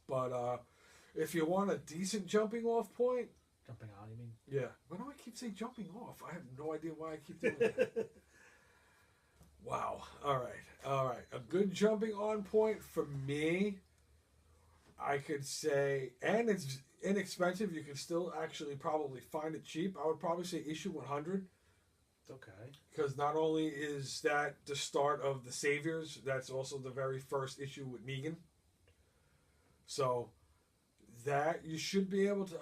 A: But if you want a decent jumping off point.
B: Jumping on, you mean?
A: Yeah. Why do I keep saying jumping off? I have no idea why I keep doing that. Wow. All right. A good jumping on point for me, I could say, and it's inexpensive. You can still actually probably find it cheap. I would probably say issue 100.
B: Okay.
A: Because not only is that the start of the Saviors, that's also the very first issue with Negan. So that you should be able to.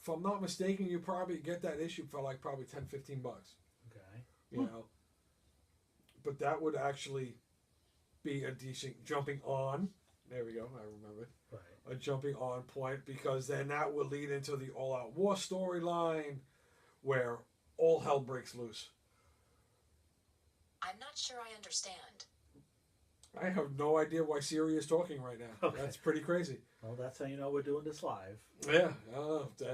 A: If I'm not mistaken, you probably get that issue for like probably $10, $15.
B: Okay.
A: You know. But that would actually be a decent jumping on. There we go. I remember. Right. A jumping on point, because then that would lead into the all-out war storyline, where all hell breaks loose.
C: I'm not sure I understand.
A: I have no idea why Siri is talking right now.
B: Okay.
A: That's pretty crazy.
B: Well, that's how you know we're doing this live.
A: Yeah,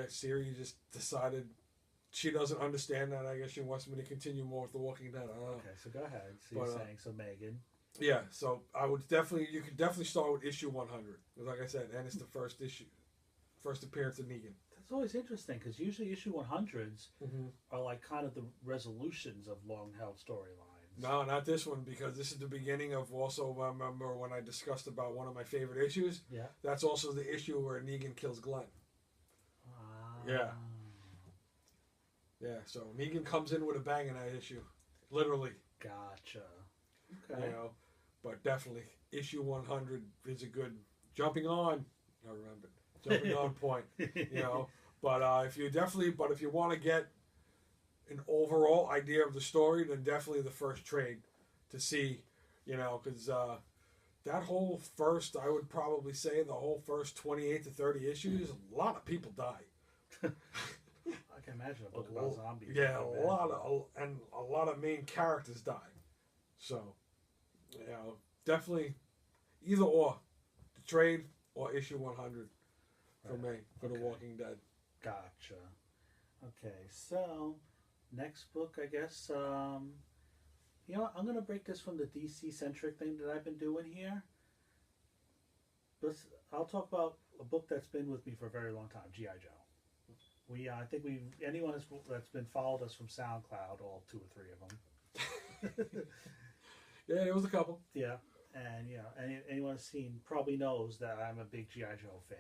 A: Siri just decided she doesn't understand that. I guess she wants me to continue more with The Walking Dead. I don't know.
B: Okay, so go ahead. So
A: But,
B: you're saying, so Megan.
A: Yeah, so you could definitely start with issue 100. Like I said, and it's the first issue, first appearance of Negan.
B: That's always interesting because usually issue 100s
A: Mm-hmm.
B: are like kind of the resolutions of long-held storylines.
A: No, not this one, because this is the beginning of also, I remember when I discussed about one of my favorite issues,
B: Yeah.
A: that's also the issue where Negan kills Glenn.
B: Ah.
A: Yeah. Yeah, so Negan comes in with a bang in that issue. Literally.
B: Gotcha. Okay.
A: You know, but definitely issue 100 is a good jumping on. I remember jumping on point. You know, but if you want to get an overall idea of the story, then definitely the first trade to see, you know, because that whole first, I would probably say the whole first 28 to 30 issues, a lot of people die.
B: I can imagine a book about zombies.
A: Yeah, a lot of main characters die. So, you know, definitely either or, the trade or issue 100 for me, for The Walking Dead.
B: Gotcha. Okay, so next book, I guess, you know what, I'm going to break this from the DC-centric thing that I've been doing here. I'll talk about a book that's been with me for a very long time, G.I. Joe. I think anyone that's been followed us from SoundCloud, all 2 or 3 of them.
A: Yeah, there was a couple.
B: Yeah, and you know, anyone who's seen probably knows that I'm a big G.I. Joe fan.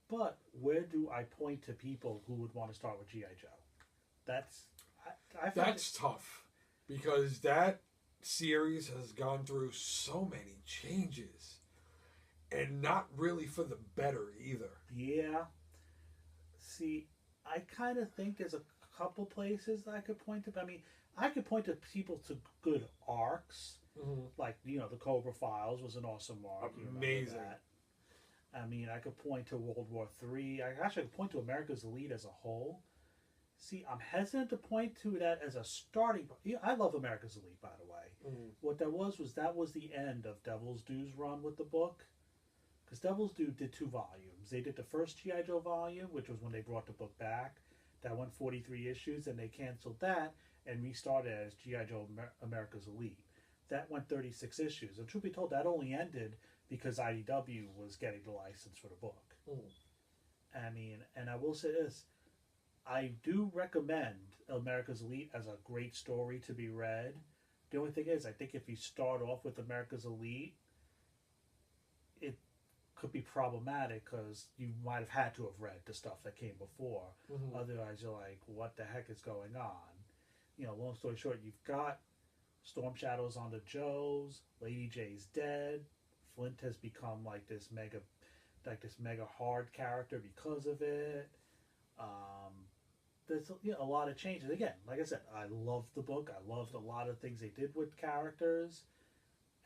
B: But where do I point to people who would want to start with G.I. Joe? That's
A: tough, because that series has gone through so many changes, and not really for the better either.
B: Yeah. See, I kind of think there's a couple places that I could point to. I mean, I could point to people to good arcs.
A: Mm-hmm.
B: Like, you know, the Cobra Files was an awesome arc.
A: Amazing.
B: That. I mean, I could point to World War III. I could point to America's Elite as a whole. See, I'm hesitant to point to that as a starting point. Yeah, I love America's Elite, by the way.
A: Mm-hmm.
B: What that was the end of Devil's Due's run with the book. Because Devil's Due did 2 volumes. They did the first G.I. Joe volume, which was when they brought the book back. That went 43 issues, and they canceled that and restarted as G.I. Joe America's Elite. That went 36 issues. And truth be told, that only ended because IDW was getting the license for the book. I mean, and I will say this, I do recommend America's Elite as a great story to be read. The only thing is, I think if you start off with America's Elite, it could be problematic because you might have had to have read the stuff that came before.
A: Mm-hmm.
B: Otherwise, you're like, what the heck is going on? You know, long story short, you've got Storm Shadow's on the Joes, Lady J's dead, Flint has become like this mega hard character because of it. There's a lot of changes. Again, like I said, I loved the book. I loved a lot of things they did with characters.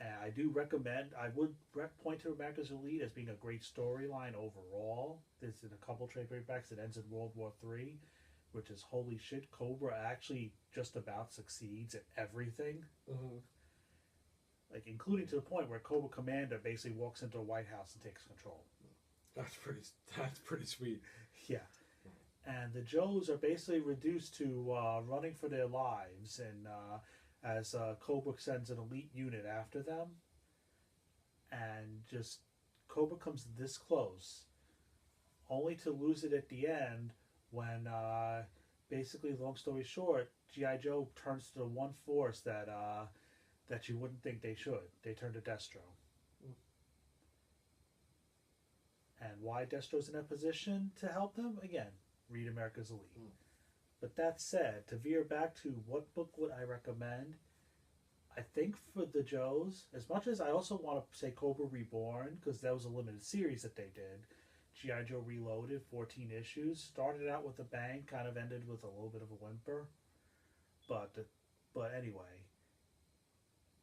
B: And I do recommend, I would point to America's Elite as being a great storyline overall. There's in a couple trade paperbacks that ends in World War III, which is holy shit. Cobra actually just about succeeds at everything.
A: Mm-hmm.
B: Like, including to the point where Cobra Commander basically walks into the White House and takes control.
A: That's pretty sweet.
B: Yeah. And the Joes are basically reduced to running for their lives, and as Cobra sends an elite unit after them, and just Cobra comes this close, only to lose it at the end when, basically, long story short, G.I. Joe turns to the one force that you wouldn't think they should. They turn to Destro. And why Destro's in a position to help them? Again, read America's Elite. But that said, to veer back to what book would I recommend, I think for the Joes, as much as I also want to say Cobra Reborn, because that was a limited series that they did, G.I. Joe Reloaded, 14 issues, started out with a bang, kind of ended with a little bit of a whimper. But anyway,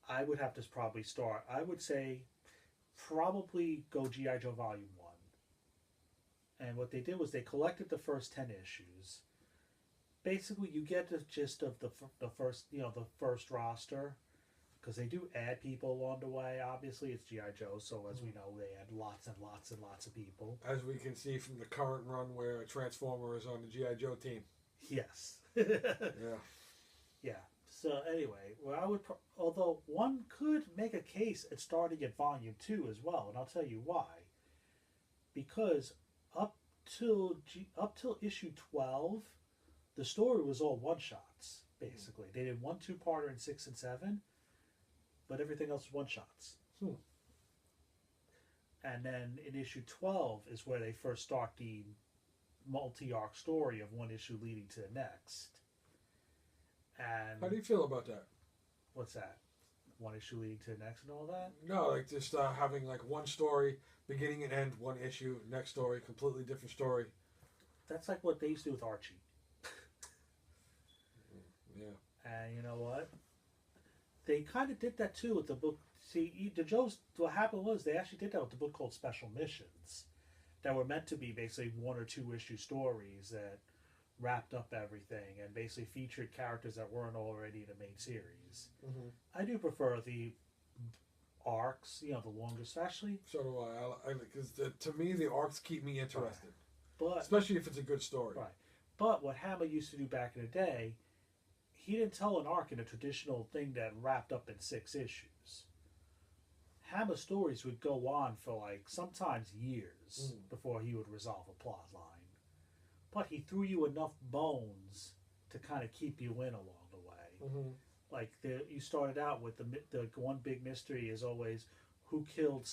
B: I would have to probably start, I would say, probably go G.I. Joe Volume 1. And what they did was they collected the first 10 issues. Basically, you get the gist of the first roster, because they do add people along the way. Obviously, it's GI Joe, so as we know, they add lots and lots and lots of people.
A: As we can see from the current run, where a Transformer is on the GI Joe team.
B: Yes.
A: Yeah.
B: Yeah. So anyway, well, I would, although one could make a case at starting at volume 2 as well, and I'll tell you why. Because up till issue 12, the story was all one shots basically. They did 1 2-parter in 6 and 7, but everything else was one shots. And then in issue 12 is where they first start the multi-arc story of one issue leading to the next. And
A: how do you feel about that?
B: what's that? One issue leading to the next and all that?
A: No, like just having like one story, beginning and end, one issue, next story, completely different story.
B: That's like what they used to do with Archie.
A: Yeah.
B: And you know what? They kind of did that too with the book. See, the Joes, what happened was they actually did that with the book called Special Missions that were meant to be basically 1 or 2 issue stories that wrapped up everything and basically featured characters that weren't already in the main series. I do prefer the arcs, the longest, actually.
A: So do I. Because to me, the arcs keep me interested.
B: But
A: especially if it's a good story.
B: Right. But what Hama used to do back in the day, he didn't tell an arc in a traditional thing that wrapped up in 6 issues. Hama stories would go on for like sometimes years before he would resolve a plot line. But he threw you enough bones to kind of keep you in along the way. Like you started out with the one big mystery is always who killed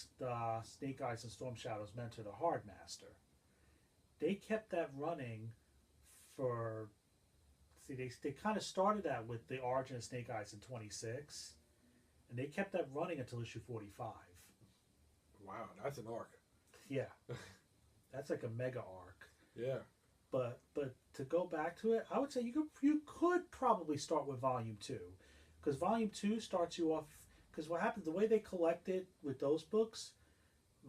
B: Snake Eyes and Storm Shadow's mentor, the Hardmaster. They kept that running for. See, they kind of started that with the origin of Snake Eyes in 26, and they kept that running until issue 45.
A: Wow, that's an arc.
B: Yeah, that's like a mega arc.
A: Yeah.
B: But to go back to it, I would say you could probably start with volume 2, because volume 2 starts you off. Because what happens, the way they collect it with those books,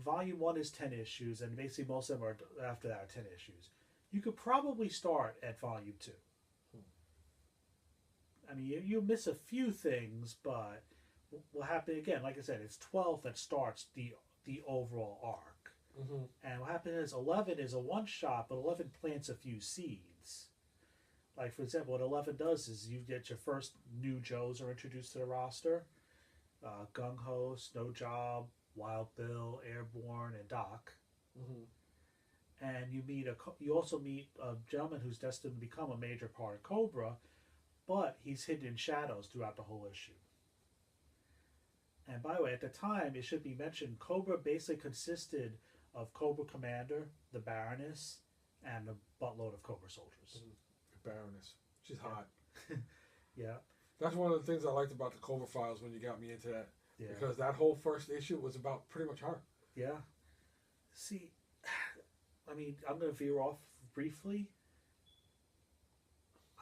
B: volume 1 is 10 issues, and basically most of them are after that are 10 issues. You could probably start at volume 2. I mean, you miss a few things, but what happened again? Like I said, it's 12 that starts the overall arc. And what happened is 11 is a one shot, but 11 plants a few seeds. Like for example, what 11 does is you get your first new Joes are introduced to the roster: Gung Ho, Snow Job, Wild Bill, Airborne, and Doc. And you also meet a gentleman who's destined to become a major part of Cobra, but he's hidden in shadows throughout the whole issue. And by the way, at the time, it should be mentioned, Cobra basically consisted of Cobra Commander, the Baroness, and a buttload of Cobra soldiers.
A: Baroness. She's hot.
B: Yeah.
A: That's one of the things I liked about the Cobra Files when you got me into that.
B: Yeah.
A: Because that whole first issue was about pretty much her.
B: Yeah. See, I mean, I'm going to veer off briefly.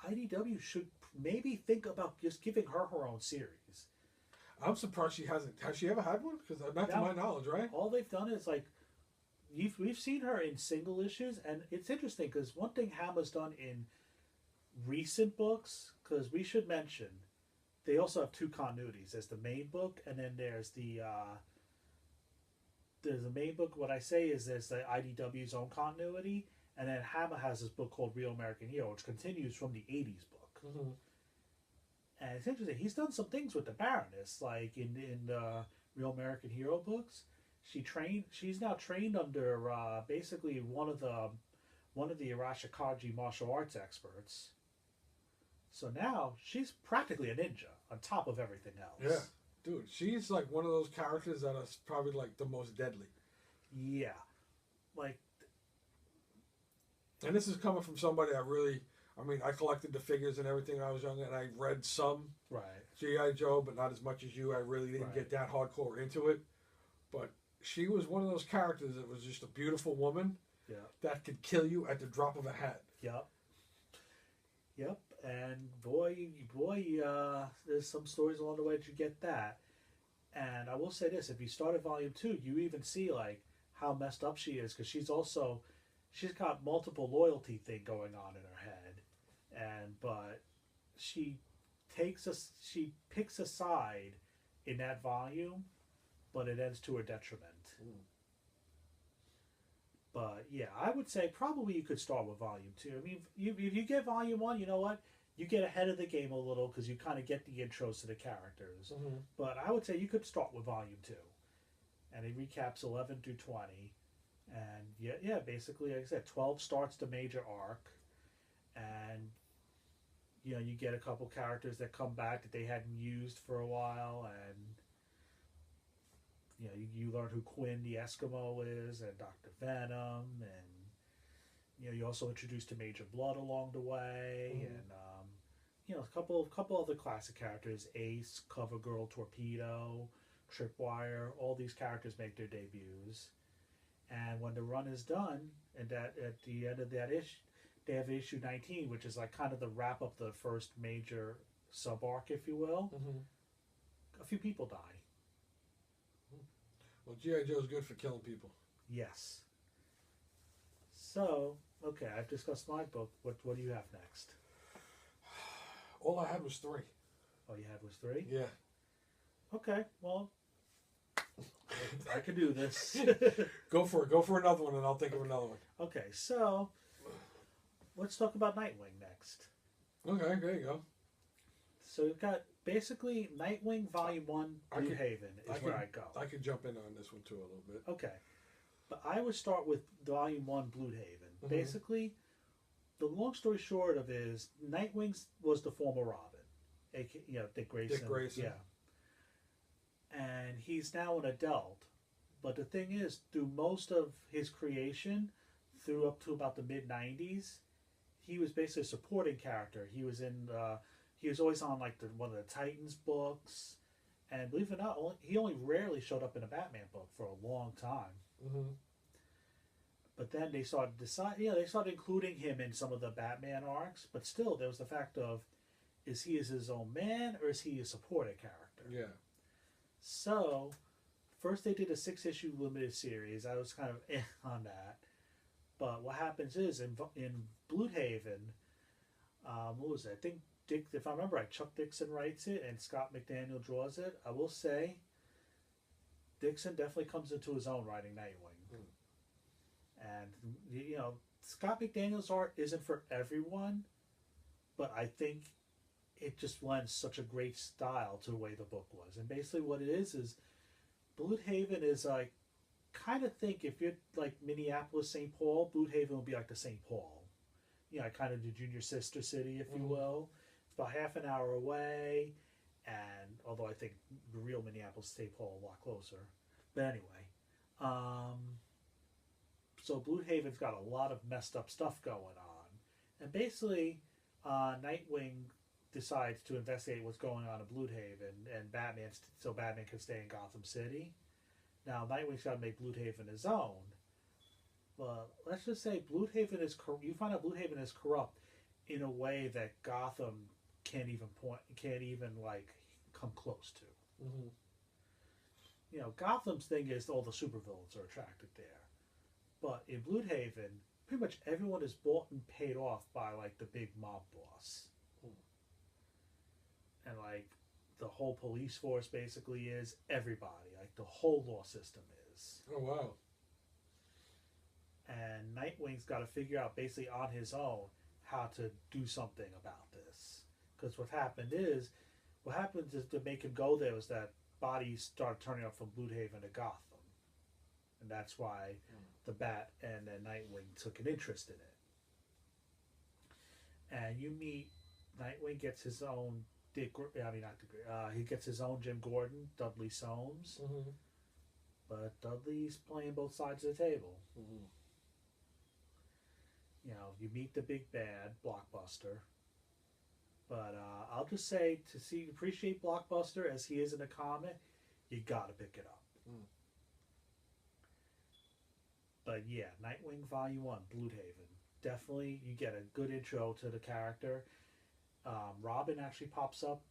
B: IDW should maybe think about just giving her own series.
A: I'm surprised she hasn't. Has she ever had one? Because not to my knowledge, right?
B: All they've done is like, we've seen her in single issues, and it's interesting because one thing Hama's done in recent books, because we should mention, they also have 2 continuities. There's the main book, and then there's the main book. What I say is there's the IDW's own continuity, and then Hama has this book called Real American Hero, which continues from the 80s book. And it's interesting. He's done some things with the Baroness, like in the Real American Hero books. She's now trained under basically one of the Arashikage martial arts experts. So now she's practically a ninja on top of everything else.
A: Yeah, dude, she's like one of those characters that is probably like the most deadly.
B: Yeah, like.
A: And this is coming from somebody that really. I mean, I collected the figures and everything when I was younger, and I read some G.I. Joe, but not as much as you. I really didn't get that hardcore into it. But she was one of those characters that was just a beautiful woman that could kill you at the drop of a hat.
B: Yep. And boy, there's some stories along the way that you get that. And I will say this, if you start at volume 2, you even see like how messed up she is, because she's got multiple loyalty thing going on in her head. But she picks a side in that volume, but it ends to her detriment. But yeah, I would say probably you could start with volume 2. I mean, if you get volume 1, you know what? You get ahead of the game a little because you kind of get the intros to the characters. But I would say you could start with volume 2. And it recaps 11 through 20. And yeah, basically, like I said, 12 starts the major arc. And, you know, you get a couple characters that come back that they hadn't used for a while. And, you know, you learn who Quinn the Eskimo is and Dr. Venom. And, you know, you also introduced to Major Blood along the way. And, you know, a couple other classic characters. Ace, CoverGirl, Torpedo, Tripwire. All these characters make their debuts. And when the run is done, and that at the end of that issue, they have issue 19, which is like kind of the wrap up the first major sub arc, if you will. A few people die.
A: Well, G.I. Joe's good for killing people.
B: Yes. So, okay, I've discussed my book. What do you have next?
A: All I had was 3.
B: All you had was 3?
A: Yeah.
B: Okay, well, I can do this.
A: Go for it. Go for another one, and I'll think of another one.
B: Okay, so let's talk about Nightwing next.
A: Okay, there you go.
B: So we've got basically Nightwing Volume 1, Blue Haven is where I go.
A: I could jump in on this one too a little bit.
B: Okay. But I would start with Volume 1, Blue Haven. Basically, the long story short of it is Nightwing was the former Robin. You know, Dick Grayson.
A: Dick Grayson.
B: Yeah. And he's now an adult. But the thing is, through most of his creation, through up to about the mid-90s, he was basically a supporting character. He was in... he was always on like one of the Titans books, and believe it or not, he only rarely showed up in a Batman book for a long time. But then they started they started including him in some of the Batman arcs. But still, there was the fact of, is he his own man or is he a supporting character?
A: Yeah.
B: So, first they did a 6-issue limited series. I was kind of on that. But what happens is in Bloodhaven, what was it? I think Dick, if I remember right, Chuck Dixon writes it and Scott McDaniel draws it. I will say, Dixon definitely comes into his own writing Nightwing. And, you know, Scott McDaniel's art isn't for everyone, but I think it just lends such a great style to the way the book was. And basically what it is Bloodhaven is like, kind of think if you're like Minneapolis, St. Paul, Bloodhaven will be like the St. Paul. You know, kind of the junior sister city, if you will. It's about half an hour away, and although I think the real Minneapolis, St. Paul, a lot closer. But anyway, so Bloodhaven's got a lot of messed up stuff going on. And basically, Nightwing decides to investigate what's going on in Bloodhaven, and so Batman can stay in Gotham City. Now, Nightwing's got to make Bloodhaven his own. But let's just say Bloodhaven you find out Bloodhaven is corrupt in a way that Gotham can't even come close to. You know, Gotham's thing is all the supervillains are attracted there. But in Bloodhaven, pretty much everyone is bought and paid off by like the big mob boss. And like the whole police force basically is everybody. Like the whole law system is.
A: Oh, wow.
B: And Nightwing's got to figure out basically on his own how to do something about this. Because what happens is to make him go there was that bodies started turning up from Bloodhaven to Gotham. And that's why the Bat and then Nightwing took an interest in it. And you meet, Nightwing gets his own he gets his own Jim Gordon, Dudley Soames. But Dudley's playing both sides of the table. You know, you meet the big bad, Blockbuster. But I'll just say, appreciate Blockbuster as he is in the comic, you gotta pick it up. But yeah, Nightwing Volume 1, Bloodhaven. Definitely, you get a good intro to the character. Robin actually pops up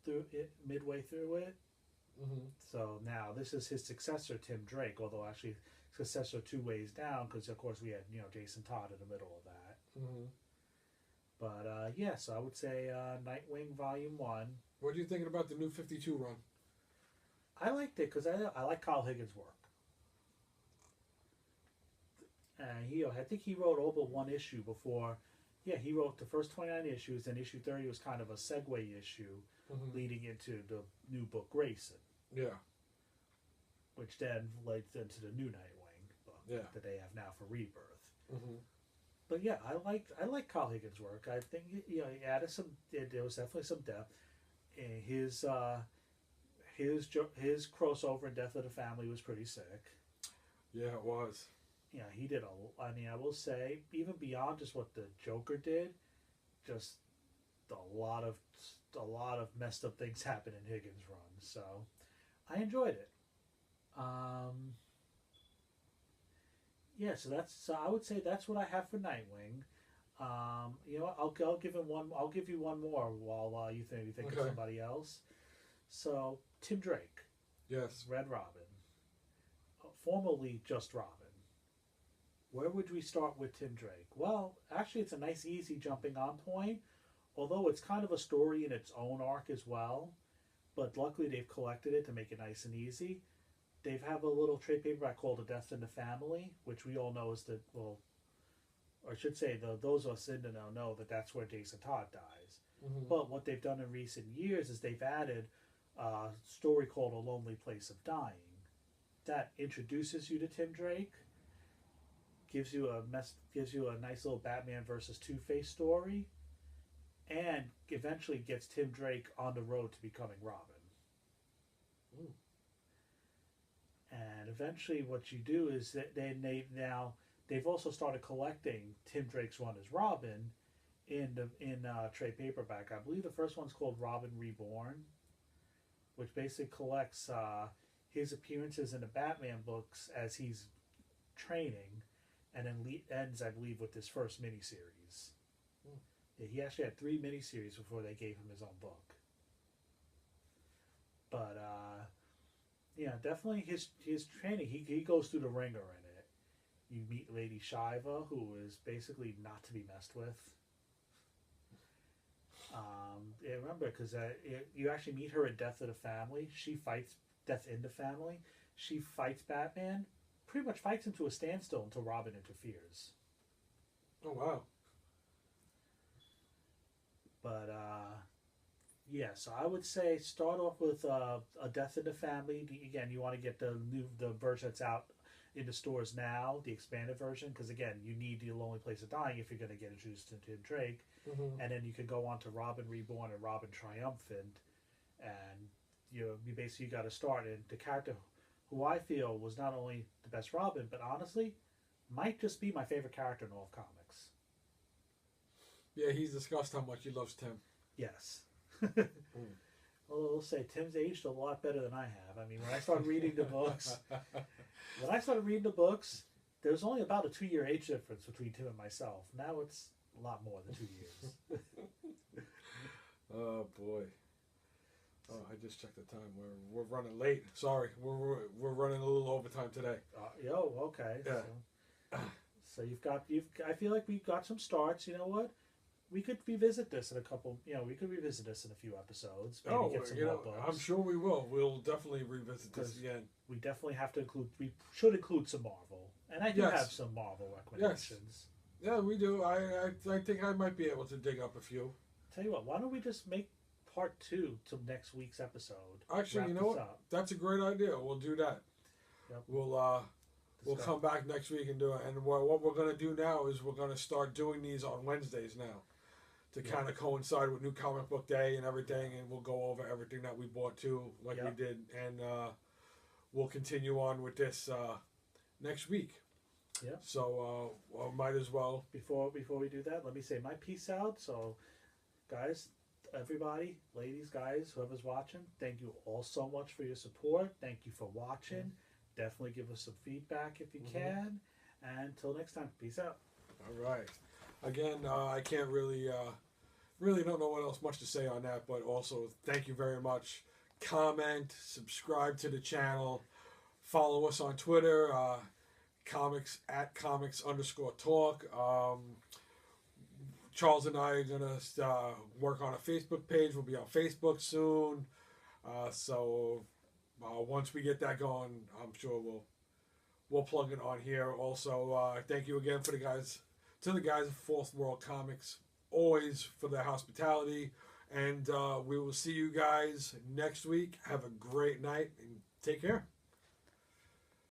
B: midway through it. So now this is his successor, Tim Drake, although actually successor 2 ways down, because of course we had, you know, Jason Todd in the middle of that. But yeah, so I would say Nightwing Volume 1.
A: What are you thinking about the New 52 run?
B: I liked it because I like Kyle Higgins' work. I think he wrote all but one issue before. Yeah, he wrote the first 29 issues, and issue 30 was kind of a segue issue leading into the new book Grayson.
A: Yeah.
B: Which then led into the new Nightwing book that they have now for Rebirth. But yeah, I like Kyle Higgins' work. I think he added some. There was definitely some depth. And his crossover in Death of the Family was pretty sick.
A: Yeah, it was.
B: Yeah, he did I mean, I will say, even beyond just what the Joker did, just a lot of messed up things happened in Higgins' run. So I enjoyed it. Yeah, so I would say that's what I have for Nightwing. You know what? I'll give him one. I'll give you one more while you think of somebody else. So Tim Drake.
A: Yes.
B: Red Robin. Formerly just Robin. Where would we start with Tim Drake? Well, actually, it's a nice, easy jumping on point. Although it's kind of a story in its own arc as well. But luckily, they've collected it to make it nice and easy. They have a little trade paperback called A Death in the Family, which we all know is or I should say, those of us in the know that that's where Jason Todd dies. But what they've done in recent years is they've added a story called A Lonely Place of Dying. That introduces you to Tim Drake, gives you a nice little Batman versus Two-Face story, and eventually gets Tim Drake on the road to becoming Robin. And eventually what you do is that they've also started collecting Tim Drake's run as Robin in trade paperback. I believe the first one's called Robin Reborn, which basically collects his appearances in the Batman books as he's training, and then ends, I believe, with this first miniseries. Yeah, he actually had 3 miniseries before they gave him his own book. But yeah, definitely his training. He goes through the ringer in it. You meet Lady Shiva, who is basically not to be messed with. Yeah, remember, because you actually meet her in Death of the Family. She fights Death in the Family. She fights Batman. Pretty much fights him to a standstill until Robin interferes.
A: Oh, wow.
B: But yeah, so I would say start off with A Death in the Family. Again, you want to get the version that's out in the stores now, the expanded version, because again, you need The Lonely Place of Dying if you're going to get introduced to Tim Drake. And then you can go on to Robin Reborn and Robin Triumphant, and you basically got to start. And the character who I feel was not only the best Robin, but honestly might just be my favorite character in all of comics.
A: Yeah, he's discussed how much he loves Tim.
B: Yes. Well, we'll say Tim's aged a lot better than I have. I mean, when I started reading the books, there was only about a 2-year age difference between Tim and myself. Now it's a lot more than 2 years.
A: Oh boy! Oh, I just checked the time. We're running late. Sorry, we're running a little overtime today.
B: Okay. Yeah. So I feel like we've got some starts. You know what? We could revisit this in a couple. We could revisit this in a few episodes. Maybe get some more books.
A: I'm sure we will. We'll definitely revisit this again.
B: We definitely have to include. We should include some Marvel, and I do have some Marvel recommendations.
A: Yes. Yeah, we do. I think I might be able to dig up a few.
B: Tell you what, why don't we just make part 2 to next week's episode?
A: Actually, you know what? That's a great idea. We'll do that. Yep. We'll come back next week and do it. And what we're going to do now is we're going to start doing these on Wednesdays now, to kind of coincide with New Comic Book Day and everything, and we'll go over everything that we bought too, like we did, and we'll continue on with this next week. Yeah. So might as well. Before we do that, let me say my peace out. So, guys, everybody, ladies, guys, whoever's watching, thank you all so much for your support. Thank you for watching. Definitely give us some feedback if you can. And until next time, peace out. All right. Again, I can't really don't know what else much to say on that, but also thank you very much. Comment, subscribe to the channel, follow us on Twitter, comics_talk. Charles and I are gonna work on a Facebook page. We'll be on Facebook soon, so once we get that going, I'm sure we'll plug it on here. Also, thank you again to the guys of Fourth World Comics, always for their hospitality. And we will see you guys next week. Have a great night and take care.